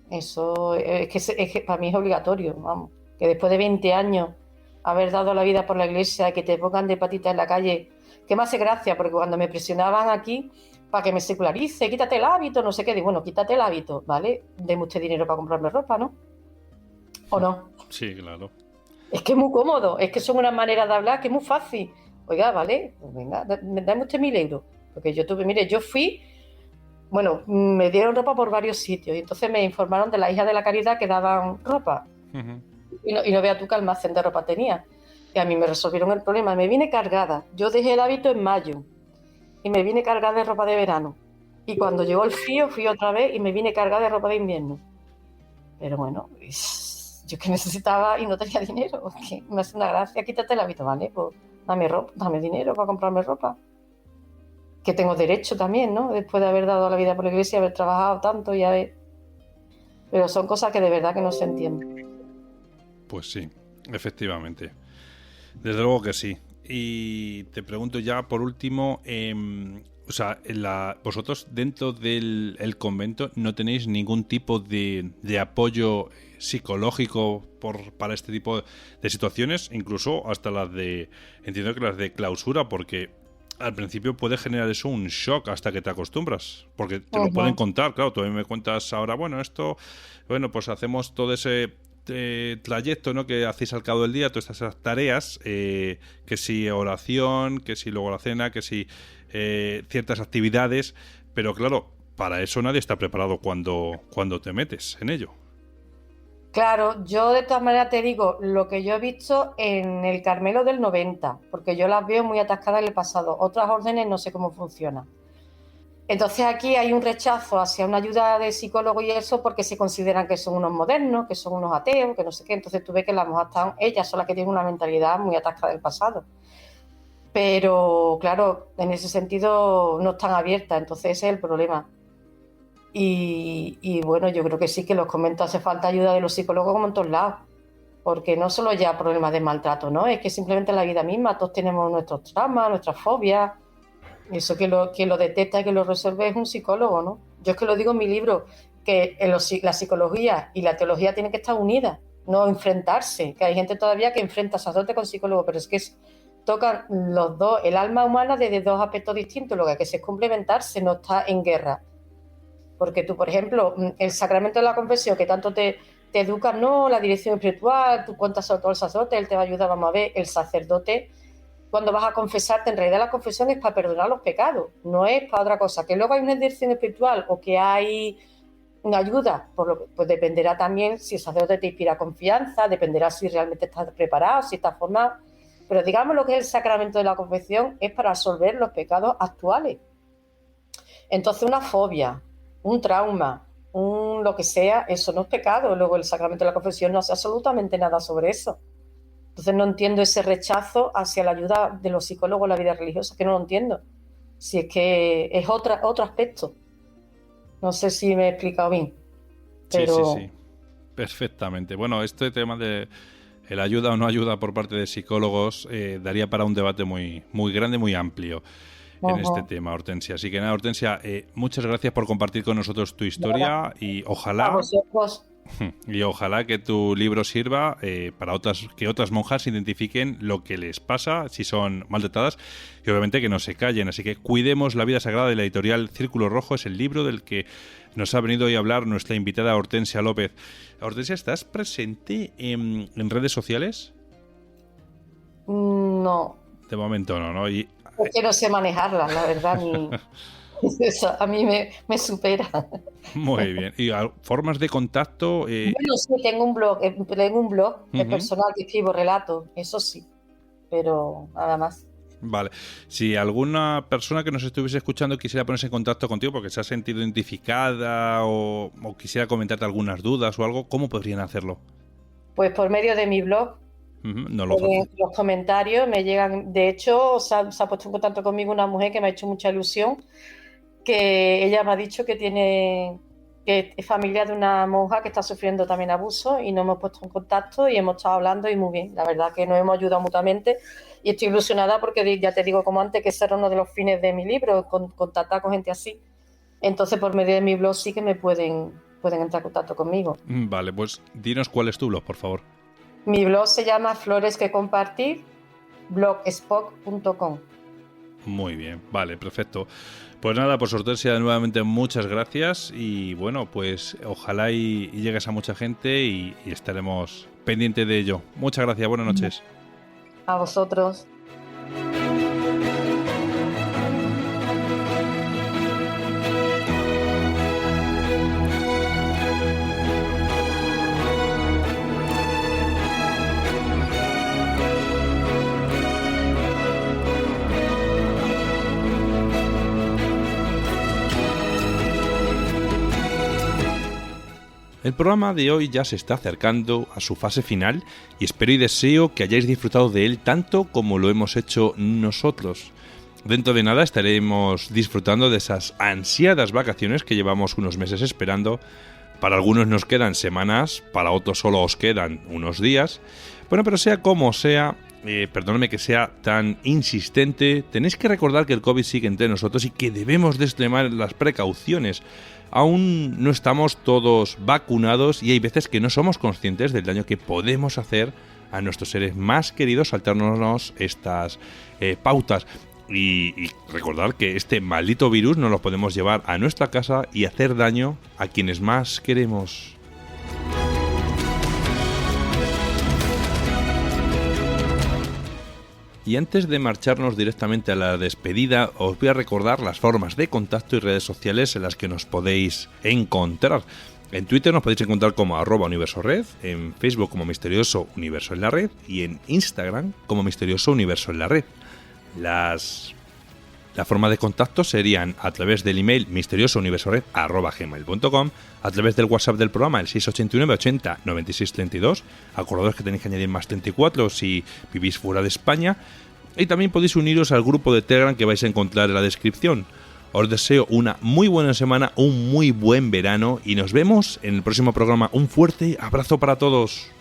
Eso es que para mí es obligatorio, vamos. Que después de 20 años haber dado la vida por la iglesia, que te pongan de patita en la calle, que me hace gracia, porque cuando me presionaban aquí para que me secularice, quítate el hábito, no sé qué, digo, bueno, quítate el hábito, ¿vale? Deme usted dinero para comprarme ropa, ¿no? ¿O no? Sí, claro. Es que es muy cómodo, es que son unas maneras de hablar que es muy fácil. Oiga, ¿vale? Pues venga, dame usted 1.000 euros. Porque yo fui, bueno, me dieron ropa por varios sitios y entonces me informaron de la hija de la Caridad que daban ropa. Uh-huh. Y no vea tú qué almacén de ropa tenía. Y a mí me resolvieron el problema. Me vine cargada. Yo dejé el hábito en mayo y me vine cargada de ropa de verano. Y cuando llegó el frío fui otra vez y me vine cargada de ropa de invierno. Pero bueno, yo que necesitaba y no tenía dinero. Que me hace una gracia, quítate el hábito, ¿vale? Pues dame ropa, dame dinero para comprarme ropa. Que tengo derecho también, ¿no? Después de haber dado la vida por la iglesia, haber trabajado tanto y haber... Pero son cosas que de verdad que no se entienden. Pues sí, efectivamente. Desde luego que sí. Y te pregunto ya por último, o sea, vosotros dentro del convento no tenéis ningún tipo de apoyo psicológico para este tipo de situaciones, incluso hasta entiendo que las de clausura, porque al principio puede generar eso un shock hasta que te acostumbras, porque te lo pueden contar, claro, tú a mí me cuentas ahora, bueno, pues hacemos todo ese trayecto, ¿no?, que hacéis al cabo del día, todas esas tareas, que si oración, que si luego la cena, que si ciertas actividades, pero claro, para eso nadie está preparado cuando te metes en ello. Claro, yo de todas maneras te digo lo que yo he visto en el Carmelo del 90, porque yo las veo muy atascadas en el pasado. Otras órdenes no sé cómo funcionan. Entonces aquí hay un rechazo hacia una ayuda de psicólogo y eso porque se consideran que son unos modernos, que son unos ateos, que no sé qué. Entonces tú ves que las monjas están, ellas son las que tienen una mentalidad muy atascada del pasado. Pero claro, en ese sentido no están abiertas, entonces ese es el problema. Y bueno, yo creo que sí que los conventos hace falta ayuda de los psicólogos como en todos lados, porque no solo ya problemas de maltrato, ¿no? Es que simplemente en la vida misma todos tenemos nuestros traumas, nuestras fobias. Eso que lo detecta y que lo resuelve es un psicólogo, ¿no? Yo es que lo digo en mi libro, que la psicología y la teología tienen que estar unidas, no enfrentarse, que hay gente todavía que enfrenta sacerdote con psicólogo, pero es que tocan los dos, el alma humana desde dos aspectos distintos, lo que hay que hacer es complementarse, no está en guerra. Porque tú, por ejemplo, el sacramento de la confesión, que tanto te educan, no, la dirección espiritual, tú cuentas a todo el sacerdote, él te va a ayudar, vamos a ver, el sacerdote, cuando vas a confesarte, en realidad la confesión es para perdonar los pecados, no es para otra cosa. Que luego hay una dirección espiritual o que hay una ayuda, pues dependerá también si el sacerdote te inspira confianza, dependerá si realmente estás preparado, si estás formado. Pero digamos lo que es el sacramento de la confesión es para absolver los pecados actuales. Entonces una fobia, un trauma, lo que sea, eso no es pecado. Luego el sacramento de la confesión no hace absolutamente nada sobre eso. Entonces no entiendo ese rechazo hacia la ayuda de los psicólogos en la vida religiosa, que no lo entiendo. Si es que es otro aspecto. No sé si me he explicado bien. Pero... Sí. Perfectamente. Bueno, este tema de el ayuda o no ayuda por parte de psicólogos daría para un debate muy, muy grande, muy amplio en este tema, Hortensia. Así que nada, Hortensia, muchas gracias por compartir con nosotros tu historia y ojalá que tu libro sirva para que otras monjas identifiquen lo que les pasa si son maltratadas y obviamente que no se callen. Así que cuidemos la vida sagrada de la editorial Círculo Rojo. Es el libro del que nos ha venido hoy a hablar nuestra invitada Hortensia López. Hortensia, ¿estás presente en redes sociales? No. De momento no, ¿no? Porque no sé manejarlas, la verdad. Eso a mí me supera. Muy bien. ¿Y formas de contacto? Bueno, sí, tengo un blog personal que escribo relatos, eso sí, pero nada más. Vale. Si alguna persona que nos estuviese escuchando quisiera ponerse en contacto contigo porque se ha sentido identificada o quisiera comentarte algunas dudas o algo, ¿cómo podrían hacerlo? Pues por medio de mi blog. Los comentarios me llegan. De hecho, se ha puesto en contacto conmigo una mujer que me ha hecho mucha ilusión, que ella me ha dicho que es familia de una monja que está sufriendo también abuso, y nos hemos puesto en contacto y hemos estado hablando y muy bien. La verdad que nos hemos ayudado mutuamente y estoy ilusionada porque ya te digo, como antes, que ese era uno de los fines de mi libro, contactar con gente así. Entonces, por medio de mi blog sí que me pueden entrar en contacto conmigo. Vale, pues dinos cuál es tu blog, por favor. Mi blog se llama Flores que Compartir, blogspot.com. Muy bien, vale, perfecto. Pues nada, pues Hortensia, nuevamente muchas gracias y bueno, pues ojalá y llegues a mucha gente y estaremos pendientes de ello. Muchas gracias, buenas noches. A vosotros. El programa de hoy ya se está acercando a su fase final y espero y deseo que hayáis disfrutado de él tanto como lo hemos hecho nosotros. Dentro de nada estaremos disfrutando de esas ansiadas vacaciones que llevamos unos meses esperando. Para algunos nos quedan semanas, para otros solo os quedan unos días. Bueno, pero sea como sea, perdóname que sea tan insistente, tenéis que recordar que el COVID sigue entre nosotros y que debemos de extremar las precauciones. Aún no estamos todos vacunados y hay veces que no somos conscientes del daño que podemos hacer a nuestros seres más queridos saltándonos estas pautas. Y recordar que este maldito virus no lo podemos llevar a nuestra casa y hacer daño a quienes más queremos. Y antes de marcharnos directamente a la despedida, os voy a recordar las formas de contacto y redes sociales en las que nos podéis encontrar. En Twitter nos podéis encontrar como @universored, en Facebook como Misterioso Universo en la Red y en Instagram como Misterioso Universo en la Red. La forma de contacto serían a través del email misteriosouniversored@gmail.com, a través del WhatsApp del programa, el 689 80 96 32. Acordaos que tenéis que añadir más 34 si vivís fuera de España. Y también podéis uniros al grupo de Telegram que vais a encontrar en la descripción. Os deseo una muy buena semana, un muy buen verano y nos vemos en el próximo programa. Un fuerte abrazo para todos.